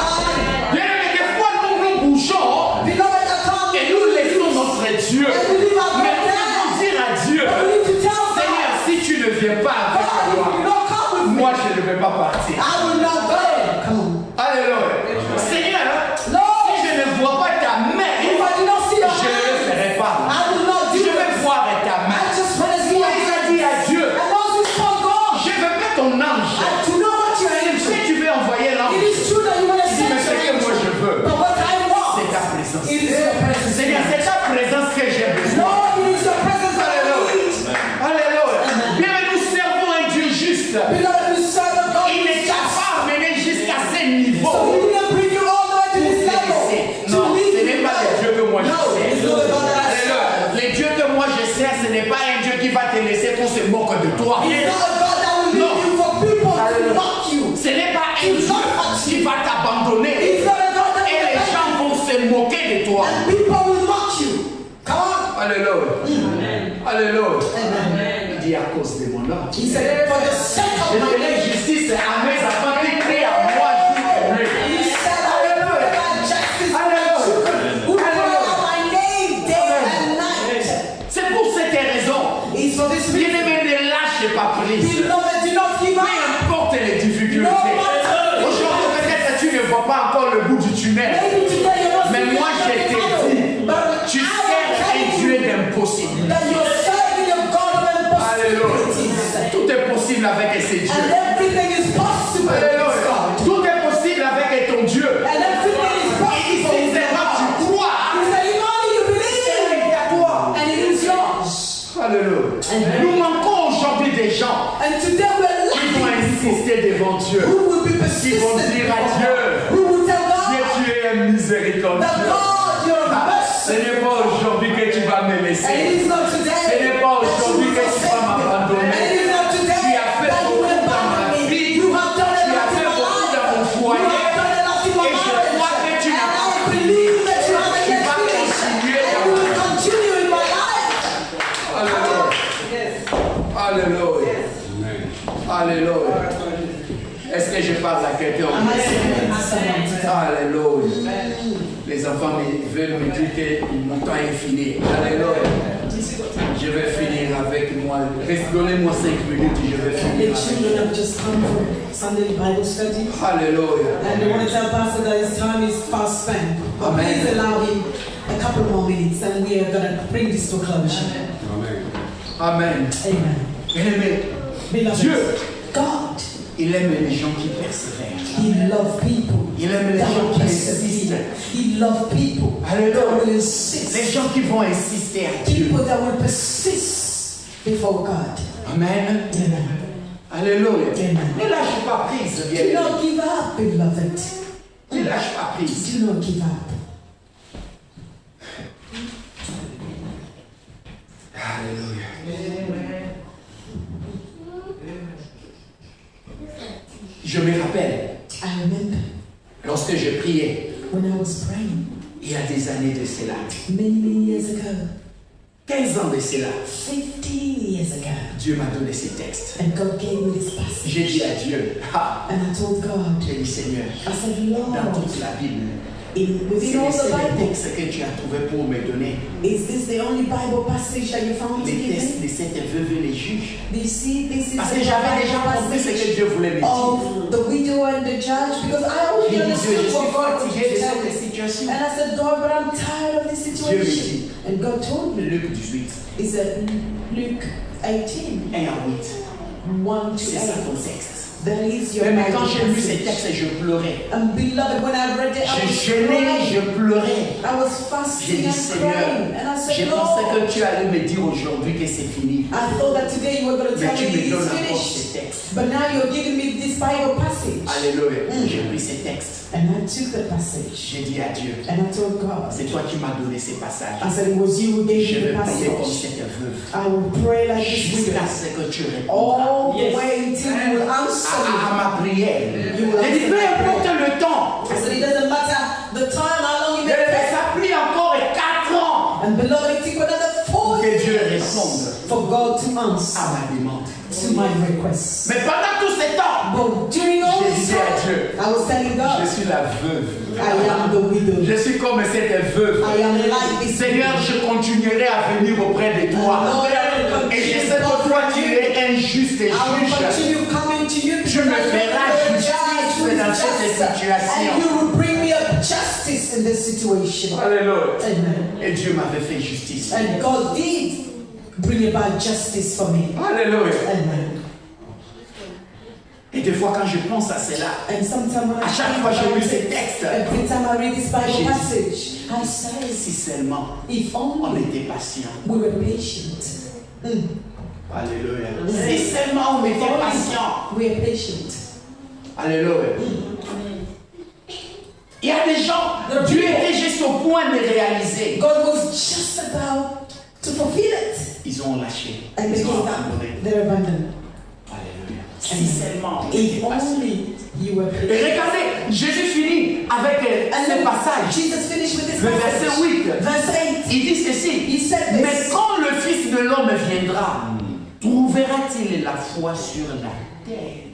Speaker 2: Bien, mais des fois nous bougeons
Speaker 1: Beloved, I come
Speaker 2: et nous laissons notre Dieu.
Speaker 1: and we leave our
Speaker 2: Mais
Speaker 1: God
Speaker 2: nous
Speaker 1: there.
Speaker 2: devons dire à Dieu,
Speaker 1: But we need to tell
Speaker 2: Seigneur,
Speaker 1: God,
Speaker 2: si tu ne viens pas avec
Speaker 1: God, if you
Speaker 2: moi,
Speaker 1: don't come with me,
Speaker 2: moi je ne vais pas partir.
Speaker 1: I will not go. Come on.
Speaker 2: Alléluia. Seigneur,
Speaker 1: Lord,
Speaker 2: si je ne vois pas ta main,
Speaker 1: if I do not see your
Speaker 2: je ne le
Speaker 1: hand,
Speaker 2: ferai pas.
Speaker 1: I will not do
Speaker 2: Je veux
Speaker 1: it.
Speaker 2: voir ta
Speaker 1: I
Speaker 2: main.
Speaker 1: just want to see your
Speaker 2: Moïse a
Speaker 1: hand.
Speaker 2: dit à Dieu,
Speaker 1: And Moses told God,
Speaker 2: je veux pas ton ange.
Speaker 1: I do not want your angel.
Speaker 2: Si tu veux envoyer
Speaker 1: It
Speaker 2: l'ange,
Speaker 1: is true that you want to
Speaker 2: dis, mais
Speaker 1: send
Speaker 2: ce
Speaker 1: your
Speaker 2: que moi
Speaker 1: angel.
Speaker 2: je veux,
Speaker 1: But what I want,
Speaker 2: c'est ta présence.
Speaker 1: it is your presence.
Speaker 2: Seigneur, c'est ta présence que j'ai besoin.
Speaker 1: Lord, it is your presence that I need.
Speaker 2: Alléluia. Bien, mais nous servons un Dieu juste.
Speaker 1: Beloved, we serve a God
Speaker 2: Il
Speaker 1: who
Speaker 2: ne
Speaker 1: is
Speaker 2: t'a
Speaker 1: just.
Speaker 2: pas amené jusqu'à ce
Speaker 1: So
Speaker 2: niveau.
Speaker 1: he didn't bring you all the way to this level.
Speaker 2: Non,
Speaker 1: To leave
Speaker 2: ce
Speaker 1: you
Speaker 2: n'est pas le
Speaker 1: there.
Speaker 2: Dieu que moi je
Speaker 1: No, it's not the God that I
Speaker 2: Alléluia.
Speaker 1: serve.
Speaker 2: Le Dieu que moi je sers, ce n'est pas un Dieu qui va te laisser pour se moquer de toi.
Speaker 1: It's not a God that will leave you for people to mock you.
Speaker 2: Ce n'est pas un Dieu qui va t'abandonner
Speaker 1: It's not a God that
Speaker 2: et les
Speaker 1: will
Speaker 2: gens vont se moquer de toi.
Speaker 1: and people will mock you. Come on.
Speaker 2: Alléluia. Alléluia.
Speaker 1: Amen.
Speaker 2: Il dit à cause de mon nom.
Speaker 1: He said, for the sake
Speaker 2: Je
Speaker 1: of my
Speaker 2: ferai
Speaker 1: name.
Speaker 2: justice à mes enfants qui crient à moi jour et nuit.
Speaker 1: He said, I will provide justice to my children who cry out my name day and night.
Speaker 2: C'est pour cette raison.
Speaker 1: It's for this reason.
Speaker 2: Bien-aimé, ne lâche pas prise.
Speaker 1: Beloved, do not give
Speaker 2: Peu
Speaker 1: up.
Speaker 2: importe les difficultés.
Speaker 1: No matter.
Speaker 2: Aujourd'hui, peut-être tu ne vois pas encore le bout du tunnel.
Speaker 1: Maybe today you're not
Speaker 2: Mais
Speaker 1: seeing
Speaker 2: moi,
Speaker 1: the
Speaker 2: je
Speaker 1: end of the
Speaker 2: te
Speaker 1: tunnel,
Speaker 2: dis,
Speaker 1: but
Speaker 2: tu
Speaker 1: I
Speaker 2: sers
Speaker 1: will
Speaker 2: un
Speaker 1: tell
Speaker 2: Dieu
Speaker 1: you
Speaker 2: d'impossible.
Speaker 1: that you're serving a God of impossibilities.
Speaker 2: Alléluia. Tout est possible avec ce Dieu.
Speaker 1: And everything is possible with
Speaker 2: Alléluia.
Speaker 1: God.
Speaker 2: Tout est possible avec ton Dieu.
Speaker 1: And everything is
Speaker 2: Et
Speaker 1: possible
Speaker 2: si
Speaker 1: with
Speaker 2: seulement tu
Speaker 1: God.
Speaker 2: crois,
Speaker 1: He said, if only you
Speaker 2: c'est
Speaker 1: believe,
Speaker 2: à toi.
Speaker 1: and it is yours.
Speaker 2: Alléluia. Nous manquons aujourd'hui des gens
Speaker 1: And today we're
Speaker 2: qui vont
Speaker 1: lacking people
Speaker 2: insister devant Dieu.
Speaker 1: who will be
Speaker 2: Qui vont
Speaker 1: persistent
Speaker 2: dire à
Speaker 1: before
Speaker 2: Dieu,
Speaker 1: God, who will tell
Speaker 2: Dieu,
Speaker 1: God
Speaker 2: tu es un miséricordieux.
Speaker 1: that God, you're a
Speaker 2: Ce
Speaker 1: mercy.
Speaker 2: n'est pas aujourd'hui que tu vas me
Speaker 1: And it
Speaker 2: laisser.
Speaker 1: is not today
Speaker 2: Ce n'est pas
Speaker 1: that you
Speaker 2: aujourd'hui
Speaker 1: will
Speaker 2: que tu vas
Speaker 1: forsake me.
Speaker 2: m'abandonner.
Speaker 1: And it is not today
Speaker 2: Tu as fait
Speaker 1: that you will
Speaker 2: beaucoup dans ma
Speaker 1: abandon me.
Speaker 2: vie.
Speaker 1: You have done a
Speaker 2: Tu as
Speaker 1: lot in
Speaker 2: fait
Speaker 1: my
Speaker 2: beaucoup
Speaker 1: life.
Speaker 2: dans mon
Speaker 1: You
Speaker 2: foyer.
Speaker 1: have done a lot in my
Speaker 2: Et je crois que
Speaker 1: marriage.
Speaker 2: tu
Speaker 1: And
Speaker 2: n'as pas
Speaker 1: I believe that you haven't
Speaker 2: Tu
Speaker 1: yet
Speaker 2: vas
Speaker 1: finished.
Speaker 2: continuer
Speaker 1: And
Speaker 2: dans
Speaker 1: you
Speaker 2: ma
Speaker 1: will continue in my life.
Speaker 2: Alléluia. Alléluia. Alléluia. Est-ce que je parle à quelqu'un?
Speaker 1: Am I speaking to someone today?
Speaker 2: Alléluia. Les enfants veulent me dire que mon temps est fini. Alléluia. Je vais finir avec moi. Donnez-moi 5 minutes et je vais
Speaker 1: The
Speaker 2: finir avec
Speaker 1: children have just come from Sunday Bible study.
Speaker 2: Alléluia.
Speaker 1: And they want to tell Pastor that his time is fast spent. But
Speaker 2: Amen.
Speaker 1: please allow him a couple more minutes and we are going to bring this to a closure.
Speaker 2: Amen.
Speaker 1: Amen.
Speaker 2: Bien-aimé,
Speaker 1: Beloved,
Speaker 2: Dieu,
Speaker 1: God,
Speaker 2: il aime les gens qui persévèrent.
Speaker 1: He loves people.
Speaker 2: Il aime les
Speaker 1: that
Speaker 2: gens
Speaker 1: will
Speaker 2: qui
Speaker 1: persevere.
Speaker 2: insistent.
Speaker 1: He loves people
Speaker 2: Alléluia.
Speaker 1: that will
Speaker 2: Les
Speaker 1: insist.
Speaker 2: gens qui vont insister à Dieu.
Speaker 1: People that will persist before God.
Speaker 2: Amen.
Speaker 1: Amen.
Speaker 2: Alléluia.
Speaker 1: Amen.
Speaker 2: Ne lâche pas prise,
Speaker 1: Do
Speaker 2: bien-aimé.
Speaker 1: not give up, beloved.
Speaker 2: Ne lâche pas prise.
Speaker 1: Do not give up.
Speaker 2: Alléluia. Je me rappelle,
Speaker 1: I remember
Speaker 2: lorsque je priais,
Speaker 1: when I was praying
Speaker 2: il y a des années de cela,
Speaker 1: many years ago,
Speaker 2: 15 ans de cela,
Speaker 1: 15 years ago,
Speaker 2: Dieu m'a donné ces textes.
Speaker 1: and God gave me this passage.
Speaker 2: J'ai dit à Dieu,
Speaker 1: And I told God,
Speaker 2: j'ai dit Seigneur,
Speaker 1: I said,
Speaker 2: dans
Speaker 1: Lord,
Speaker 2: toute la Bible,
Speaker 1: within
Speaker 2: c'est
Speaker 1: all
Speaker 2: les
Speaker 1: the
Speaker 2: seuls
Speaker 1: Bible,
Speaker 2: textes que tu as trouvés pour me donner.
Speaker 1: is this the only Bible passage that you found to
Speaker 2: Les
Speaker 1: give
Speaker 2: textes
Speaker 1: me?
Speaker 2: de cette veuve et les juges.
Speaker 1: Do you see this is
Speaker 2: Parce
Speaker 1: the
Speaker 2: que j'avais déjà compris ce que
Speaker 1: passage
Speaker 2: Dieu voulait me dire.
Speaker 1: of the widow and the judge? Because I already
Speaker 2: J'ai dit Dieu, je
Speaker 1: understood
Speaker 2: suis
Speaker 1: what God was
Speaker 2: fatigué de
Speaker 1: telling
Speaker 2: cette
Speaker 1: me.
Speaker 2: situation.
Speaker 1: And I said, God, but I'm tired of this
Speaker 2: Dieu me
Speaker 1: situation.
Speaker 2: dit,
Speaker 1: And God told me,
Speaker 2: Luc 18,
Speaker 1: it's Luke 18,
Speaker 2: 1 à 8.
Speaker 1: 1 to
Speaker 2: C'est ça
Speaker 1: 8.
Speaker 2: ton texte.
Speaker 1: there is your
Speaker 2: Mais quand
Speaker 1: Bible
Speaker 2: j'ai lu ces
Speaker 1: passage.
Speaker 2: textes, je pleurais.
Speaker 1: And beloved, when I read it, I
Speaker 2: Je
Speaker 1: was
Speaker 2: gênais,
Speaker 1: crying.
Speaker 2: je pleurais.
Speaker 1: I was
Speaker 2: J'ai
Speaker 1: fasting
Speaker 2: dit,
Speaker 1: and
Speaker 2: Seigneur,
Speaker 1: crying. And I
Speaker 2: j'ai
Speaker 1: said,
Speaker 2: pensé
Speaker 1: Lord,
Speaker 2: que tu allais me dire aujourd'hui que c'est fini.
Speaker 1: I thought that today you were going to
Speaker 2: Mais
Speaker 1: tell
Speaker 2: tu
Speaker 1: me
Speaker 2: me
Speaker 1: it's
Speaker 2: donnes encore
Speaker 1: finished.
Speaker 2: ces textes.
Speaker 1: But now you're giving me this Bible passage.
Speaker 2: Alléluia. J'ai pris ces textes.
Speaker 1: And I took the passage.
Speaker 2: J'ai dit à Dieu,
Speaker 1: And I told God,
Speaker 2: c'est toi qui m'as donné ces passages.
Speaker 1: I said, it was you who gave
Speaker 2: Je
Speaker 1: me
Speaker 2: vais
Speaker 1: the
Speaker 2: prier comme
Speaker 1: passage.
Speaker 2: cette veuve.
Speaker 1: I will pray like this widow.
Speaker 2: Jusqu'à ce que tu répondras
Speaker 1: All the way until you will answer
Speaker 2: à
Speaker 1: me.
Speaker 2: ma prière.
Speaker 1: You will
Speaker 2: J'ai dit,
Speaker 1: answer
Speaker 2: peu
Speaker 1: my
Speaker 2: importe
Speaker 1: prayer.
Speaker 2: le temps.
Speaker 1: I said, it doesn't matter the time, how long you may take.
Speaker 2: Ça a pris encore 4 ans
Speaker 1: And beloved, it took another 4
Speaker 2: que Dieu
Speaker 1: years
Speaker 2: réponde
Speaker 1: for God to answer
Speaker 2: à ma demande.
Speaker 1: to my request.
Speaker 2: Mais pendant tout ce temps,
Speaker 1: But during all
Speaker 2: j'ai
Speaker 1: this
Speaker 2: dit à
Speaker 1: time,
Speaker 2: Dieu,
Speaker 1: I was telling
Speaker 2: je
Speaker 1: God,
Speaker 2: suis la veuve.
Speaker 1: I am the widow.
Speaker 2: Je suis comme cette veuve.
Speaker 1: I am like this
Speaker 2: Seigneur,
Speaker 1: widow.
Speaker 2: je continuerai à venir auprès de toi.
Speaker 1: Lord, I will
Speaker 2: Et je
Speaker 1: continue
Speaker 2: sais que toi, tu
Speaker 1: to
Speaker 2: es un juste et
Speaker 1: I will
Speaker 2: juge.
Speaker 1: continue coming to you.
Speaker 2: Je me ferai justice dans cette situation.
Speaker 1: And you will bring me up justice in this situation.
Speaker 2: Alléluia.
Speaker 1: Amen.
Speaker 2: Et Dieu m'avait fait justice.
Speaker 1: And God did bring about justice for me.
Speaker 2: Alléluia.
Speaker 1: Amen.
Speaker 2: Et des fois, quand je pense à cela,
Speaker 1: And sometimes when
Speaker 2: à
Speaker 1: I
Speaker 2: chaque
Speaker 1: think
Speaker 2: fois que j'ai
Speaker 1: about
Speaker 2: lu ces
Speaker 1: it,
Speaker 2: textes,
Speaker 1: every time I read this Bible
Speaker 2: Jésus.
Speaker 1: passage, I say,
Speaker 2: si seulement
Speaker 1: if
Speaker 2: on
Speaker 1: only
Speaker 2: était patient.
Speaker 1: we were patient.
Speaker 2: Alléluia. Si seulement on était patient.
Speaker 1: We are patient.
Speaker 2: Alléluia. Il y a des gens, Dieu était juste au point de réaliser.
Speaker 1: God was just about to fulfill it.
Speaker 2: Ils ont lâché.
Speaker 1: And
Speaker 2: Ils
Speaker 1: they
Speaker 2: ont
Speaker 1: gave
Speaker 2: abandonné.
Speaker 1: up. They're abandoned.
Speaker 2: Alléluia. Si seulement on
Speaker 1: If
Speaker 2: était patient.
Speaker 1: only you were
Speaker 2: Et
Speaker 1: patient.
Speaker 2: regardez, Jésus finit avec
Speaker 1: And
Speaker 2: ce
Speaker 1: then
Speaker 2: passage.
Speaker 1: Jesus finished with this
Speaker 2: Le verset
Speaker 1: passage.
Speaker 2: 8.
Speaker 1: Verse 8.
Speaker 2: Il dit ceci.
Speaker 1: He said this.
Speaker 2: Mais quand le Fils de l'homme viendra, trouvera-t-il la foi sur la terre?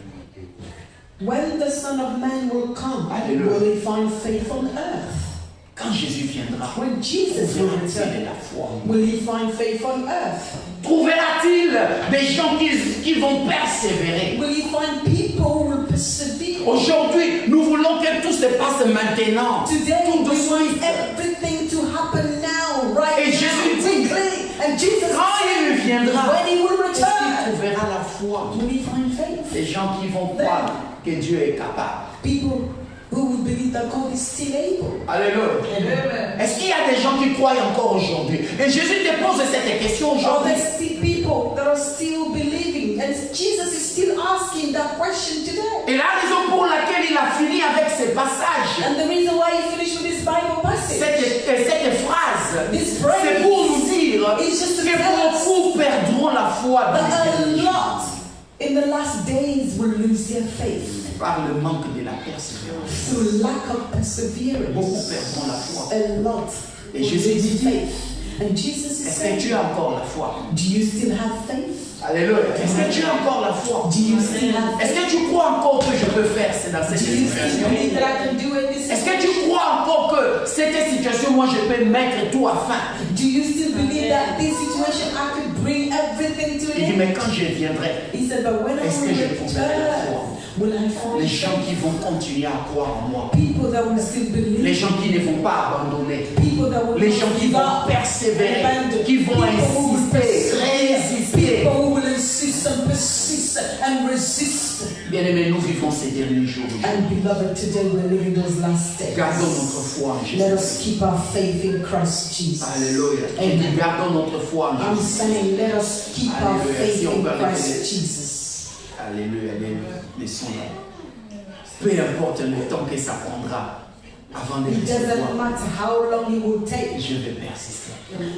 Speaker 1: When the Son of Man will come,
Speaker 2: Hallelujah.
Speaker 1: will he find faith on earth?
Speaker 2: Quand Jésus viendra,
Speaker 1: When Jesus will
Speaker 2: trouvera-t-il
Speaker 1: return,
Speaker 2: la foi?
Speaker 1: will he find faith on earth?
Speaker 2: Trouvera-t-il des gens qui vont persévérer?
Speaker 1: Will he find people who will persevere?
Speaker 2: Aujourd'hui, nous voulons que tout se passe maintenant.
Speaker 1: Today,
Speaker 2: Tout de
Speaker 1: we
Speaker 2: suite.
Speaker 1: want everything to happen now, right
Speaker 2: Et
Speaker 1: now,
Speaker 2: Jésus dit,
Speaker 1: quickly. And Jesus
Speaker 2: quand il viendra,
Speaker 1: when he will
Speaker 2: est-ce qu'il
Speaker 1: return,
Speaker 2: trouvera la foi?
Speaker 1: will he find faith?
Speaker 2: Des gens qui vont croire que Dieu est capable.
Speaker 1: People who will believe that God is still able.
Speaker 2: Alléluia. Est-ce qu'il y a des gens qui croient encore aujourd'hui? Et Jésus te pose cette question
Speaker 1: Are
Speaker 2: aujourd'hui.
Speaker 1: there still people that are still believing? And Jesus is still asking that question today.
Speaker 2: Et la raison pour laquelle il a fini avec ce passage,
Speaker 1: And the reason why he finished with this Bible passage,
Speaker 2: cette phrase,
Speaker 1: this phrase,
Speaker 2: c'est pour nous dire
Speaker 1: is just to
Speaker 2: que
Speaker 1: tell us
Speaker 2: beaucoup perdront la foi dans
Speaker 1: that a
Speaker 2: les
Speaker 1: lot in the last days will lose their faith
Speaker 2: par le manque de la persévérance.
Speaker 1: through lack of
Speaker 2: Beaucoup
Speaker 1: perseverance.
Speaker 2: perdront la foi.
Speaker 1: A lot
Speaker 2: Et
Speaker 1: will
Speaker 2: Jésus
Speaker 1: lose
Speaker 2: dit,
Speaker 1: faith. And Jesus is
Speaker 2: est-ce que
Speaker 1: saying,
Speaker 2: tu as encore la foi?
Speaker 1: do you still have faith?
Speaker 2: Alléluia. Est-ce que tu as encore la foi?
Speaker 1: Do you still have
Speaker 2: Est-ce
Speaker 1: faith?
Speaker 2: que tu crois encore que je peux faire c'est dans cette
Speaker 1: Do you still
Speaker 2: situation?
Speaker 1: believe that I can do it this
Speaker 2: Est-ce que tu crois encore que cette situation, moi, je peux mettre tout à fin?
Speaker 1: Do you still believe that this situation I could bring everything to
Speaker 2: Il dit,
Speaker 1: it?
Speaker 2: mais quand je viendrai,
Speaker 1: He said, but when I
Speaker 2: est-ce que
Speaker 1: will
Speaker 2: je trouverai la foi?
Speaker 1: return, will I find
Speaker 2: Les gens qui vont continuer à croire en moi.
Speaker 1: people that will still
Speaker 2: Les
Speaker 1: believe?
Speaker 2: gens qui ne vont pas abandonner.
Speaker 1: People that will
Speaker 2: Les gens qui
Speaker 1: give
Speaker 2: vont
Speaker 1: up,
Speaker 2: persévérer.
Speaker 1: abandon.
Speaker 2: Qui vont
Speaker 1: People who will
Speaker 2: insister, résister.
Speaker 1: People who will insist and persist and resist.
Speaker 2: Bien-aimés, nous vivons ces derniers jours.
Speaker 1: And beloved, today we're living those last days.
Speaker 2: Gardons notre foi en
Speaker 1: Let
Speaker 2: Jésus.
Speaker 1: us keep our faith in Christ Jesus.
Speaker 2: Alléluia. Je
Speaker 1: Amen.
Speaker 2: dis, gardons notre foi en
Speaker 1: I'm
Speaker 2: Jésus.
Speaker 1: saying, let us keep our
Speaker 2: Alléluia.
Speaker 1: faith
Speaker 2: Si on
Speaker 1: in
Speaker 2: peut
Speaker 1: Christ
Speaker 2: arrêter.
Speaker 1: Jesus.
Speaker 2: Alléluia. Laissons-le. Peu importe le temps que ça prendra avant de
Speaker 1: It doesn't
Speaker 2: recevoir,
Speaker 1: matter how long it will take.
Speaker 2: je vais persister.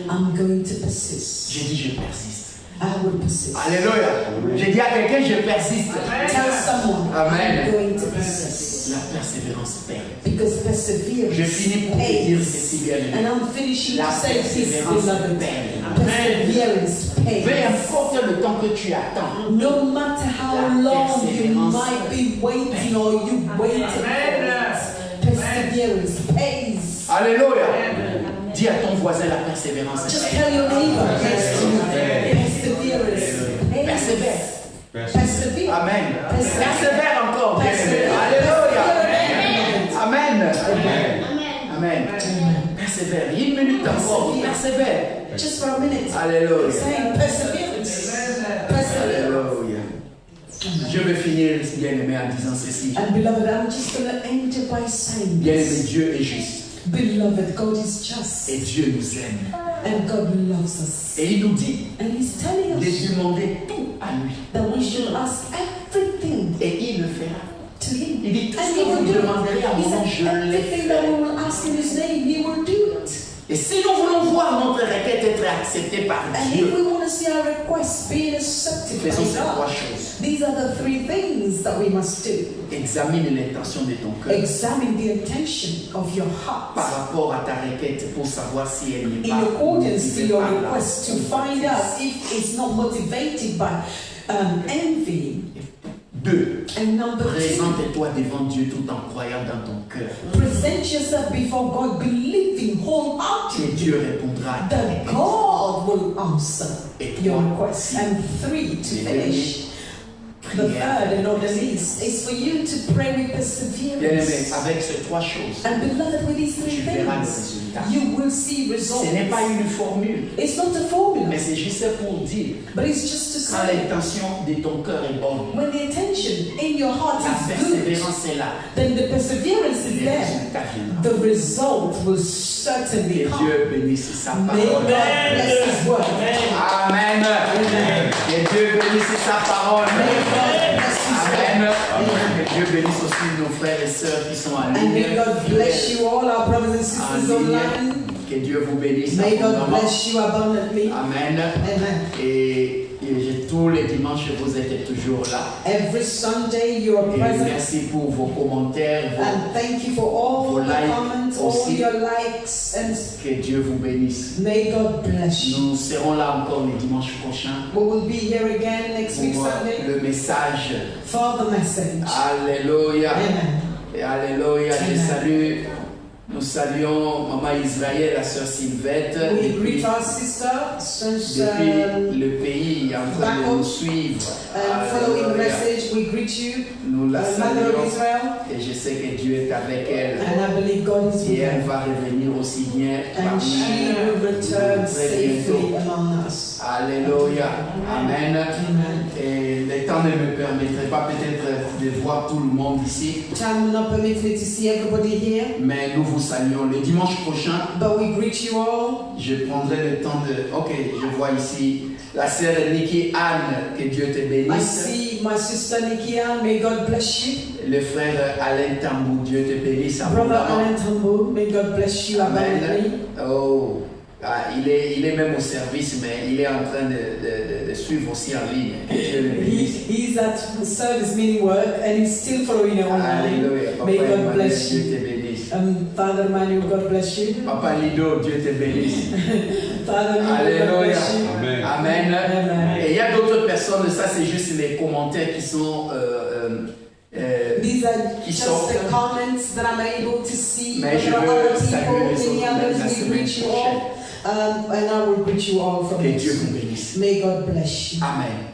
Speaker 1: I'm going to persist.
Speaker 2: J'ai dit, je persiste.
Speaker 1: I will persist.
Speaker 2: Alléluia. J'ai dit à quelqu'un, je persiste.
Speaker 1: Tell someone,
Speaker 2: Amen.
Speaker 1: I'm going to persist.
Speaker 2: La persévérance paie.
Speaker 1: Because perseverance
Speaker 2: Je finis pour te dire
Speaker 1: pays.
Speaker 2: ceci, bien
Speaker 1: And
Speaker 2: aimé.
Speaker 1: I'm finishing
Speaker 2: La
Speaker 1: to say this,
Speaker 2: persévérance
Speaker 1: beloved.
Speaker 2: paie.
Speaker 1: Perseverance
Speaker 2: Peu
Speaker 1: pays.
Speaker 2: importe le temps que tu attends,
Speaker 1: No matter how
Speaker 2: La
Speaker 1: long you
Speaker 2: persévérance
Speaker 1: might be waiting or you waited for it, perseverance pays.
Speaker 2: alléluia. Dis à ton voisin, la persévérance
Speaker 1: Just
Speaker 2: paie.
Speaker 1: tell your neighbor, perseverance pays.
Speaker 2: Persévère.
Speaker 1: Persevere.
Speaker 2: Amen. Persévère encore, bien aimé. Alléluia. Amen. Amen. Persévère. Une minute encore. Persévère.
Speaker 1: Just for a minute.
Speaker 2: Alléluia.
Speaker 1: Saying perseverance. Perseverance.
Speaker 2: Alléluia. Je vais finir bien-aimé, en disant ceci.
Speaker 1: And beloved, I'm just going to end it by saying
Speaker 2: Bien-aimé,
Speaker 1: this.
Speaker 2: Dieu est juste.
Speaker 1: Beloved, God is just.
Speaker 2: Et Dieu nous aime.
Speaker 1: And God loves us.
Speaker 2: Et il nous dit
Speaker 1: And He's telling
Speaker 2: de
Speaker 1: us
Speaker 2: demander tout à lui.
Speaker 1: that we should ask everything
Speaker 2: Et il le fera.
Speaker 1: to Him.
Speaker 2: Il dit tout
Speaker 1: And
Speaker 2: ce
Speaker 1: He
Speaker 2: que vous
Speaker 1: will do
Speaker 2: demanderez à
Speaker 1: it. He
Speaker 2: mon nom,
Speaker 1: said,
Speaker 2: je le
Speaker 1: everything that
Speaker 2: ferai.
Speaker 1: we will ask in His name, He will do it.
Speaker 2: Et si nous voulons voir notre requête être acceptée par
Speaker 1: And if
Speaker 2: Dieu,
Speaker 1: we want to see our requests being accepted by
Speaker 2: faisons ces trois
Speaker 1: God,
Speaker 2: choses.
Speaker 1: these are the three things that we must do.
Speaker 2: Examine l'intention de ton cœur
Speaker 1: Examine the intention of your
Speaker 2: par
Speaker 1: heart
Speaker 2: rapport à ta requête pour savoir si elle n'est
Speaker 1: in
Speaker 2: pas
Speaker 1: accordance to
Speaker 2: motivée
Speaker 1: your
Speaker 2: par la
Speaker 1: request to find out if it's not motivated by envy.
Speaker 2: 2.
Speaker 1: And number 2,
Speaker 2: Présente-toi devant Dieu tout en croyant dans ton cœur.
Speaker 1: present yourself before God, believing
Speaker 2: Et
Speaker 1: wholeheartedly
Speaker 2: Dieu répondra à ta
Speaker 1: that
Speaker 2: requête.
Speaker 1: God will answer
Speaker 2: Et
Speaker 1: your
Speaker 2: 3.
Speaker 1: request. And 3, to finish, the third and not the least, is for you to pray with
Speaker 2: Bien-aimé,
Speaker 1: perseverance.
Speaker 2: avec ces trois choses,
Speaker 1: And beloved, with these
Speaker 2: tu
Speaker 1: three
Speaker 2: verras le
Speaker 1: things,
Speaker 2: résultat.
Speaker 1: you will see results.
Speaker 2: Ce n'est pas une formule,
Speaker 1: It's not a formula,
Speaker 2: mais c'est juste pour dire,
Speaker 1: but it's just to
Speaker 2: quand
Speaker 1: say,
Speaker 2: l'intention de ton cœur est bonne,
Speaker 1: when the intention in your heart
Speaker 2: la
Speaker 1: is good,
Speaker 2: persévérance est là,
Speaker 1: then the perseverance is
Speaker 2: les
Speaker 1: there.
Speaker 2: résultats viendront.
Speaker 1: The result will certainly
Speaker 2: Que
Speaker 1: come.
Speaker 2: Dieu bénisse sa
Speaker 1: May God
Speaker 2: parole.
Speaker 1: bless His word.
Speaker 2: Amen. Que Dieu bénisse sa parole.
Speaker 1: May God bless His
Speaker 2: Amen.
Speaker 1: word.
Speaker 2: Que Dieu bénisse aussi nos frères et sœurs qui sont en
Speaker 1: And may
Speaker 2: ligne.
Speaker 1: God bless you all, our brothers and
Speaker 2: En
Speaker 1: sisters
Speaker 2: ligne.
Speaker 1: online.
Speaker 2: Que Dieu vous bénisse
Speaker 1: May God
Speaker 2: abondamment.
Speaker 1: bless you abundantly.
Speaker 2: Amen.
Speaker 1: Amen.
Speaker 2: Et tous les dimanches, vous êtes toujours là.
Speaker 1: Every Sunday you are
Speaker 2: Et
Speaker 1: present.
Speaker 2: merci pour vos commentaires.
Speaker 1: And thank you for all
Speaker 2: Vos
Speaker 1: the
Speaker 2: likes
Speaker 1: comments, all
Speaker 2: aussi.
Speaker 1: your likes, and
Speaker 2: Que Dieu vous bénisse.
Speaker 1: may God bless you.
Speaker 2: Nous serons là encore le dimanche prochain
Speaker 1: We will be here again next week
Speaker 2: pour
Speaker 1: Sunday
Speaker 2: le message.
Speaker 1: for the message.
Speaker 2: Alléluia.
Speaker 1: Amen.
Speaker 2: Et Alléluia.
Speaker 1: Amen.
Speaker 2: Nous saluons Maman Israël, la sœur Sylvette.
Speaker 1: We
Speaker 2: Depuis,
Speaker 1: greet our sister since
Speaker 2: depuis le pays en train de nous suivre.
Speaker 1: following the
Speaker 2: Alléluia.
Speaker 1: message. We greet you,
Speaker 2: Nous la
Speaker 1: Mother of
Speaker 2: saluons
Speaker 1: Israel,
Speaker 2: et je sais que Dieu est avec elle.
Speaker 1: and I believe God is with
Speaker 2: Et elle
Speaker 1: her.
Speaker 2: va revenir aussi bien
Speaker 1: And
Speaker 2: parmi
Speaker 1: she will
Speaker 2: nous
Speaker 1: return
Speaker 2: très
Speaker 1: safely
Speaker 2: bientôt.
Speaker 1: among us.
Speaker 2: Alléluia. Amen.
Speaker 1: Amen.
Speaker 2: Et le temps ne me permettrait pas peut-être de voir tout le monde ici,
Speaker 1: Time will not permit me to see everybody here,
Speaker 2: mais nous vous saluons. Le dimanche prochain,
Speaker 1: but we greet you all.
Speaker 2: je prendrai le temps de... Ok, je vois ici la sœur Nikki Anne, que Dieu te
Speaker 1: I
Speaker 2: bénisse.
Speaker 1: see my sister Nikia, may God bless you.
Speaker 2: Le frère Alain Tambou, Dieu te bénisse
Speaker 1: Brother
Speaker 2: abondamment.
Speaker 1: Alan Tambo, may God bless you abundantly.
Speaker 2: Amen. Oh, il est même au service, mais il est en train de suivre aussi en ligne. Que Dieu le bénisse.
Speaker 1: He's at service meaning work and he's still following it online.
Speaker 2: Alléluia. Papa
Speaker 1: May God
Speaker 2: Emmanuel,
Speaker 1: bless
Speaker 2: Dieu
Speaker 1: you.
Speaker 2: te bénisse.
Speaker 1: Father Manuel, God bless you.
Speaker 2: Papa Lido, Dieu te bénisse.
Speaker 1: Father Manuel, God
Speaker 2: Alléluia.
Speaker 1: bless you.
Speaker 3: Amen.
Speaker 2: Amen.
Speaker 1: Amen.
Speaker 2: Et il y a d'autres personnes, ça c'est juste les commentaires qui sont...
Speaker 1: These are
Speaker 2: qui
Speaker 1: just
Speaker 2: sortent.
Speaker 1: the comments that I'm able to see.
Speaker 2: Mais je
Speaker 1: There are
Speaker 2: veux
Speaker 1: other
Speaker 2: saluer
Speaker 1: people,
Speaker 2: les
Speaker 1: many
Speaker 2: autres
Speaker 1: others,
Speaker 2: la
Speaker 1: we
Speaker 2: semaine
Speaker 1: greet you all. And I will greet you all from
Speaker 2: Que Dieu
Speaker 1: this.
Speaker 2: vous bénisse.
Speaker 1: May God bless you.
Speaker 2: Amen.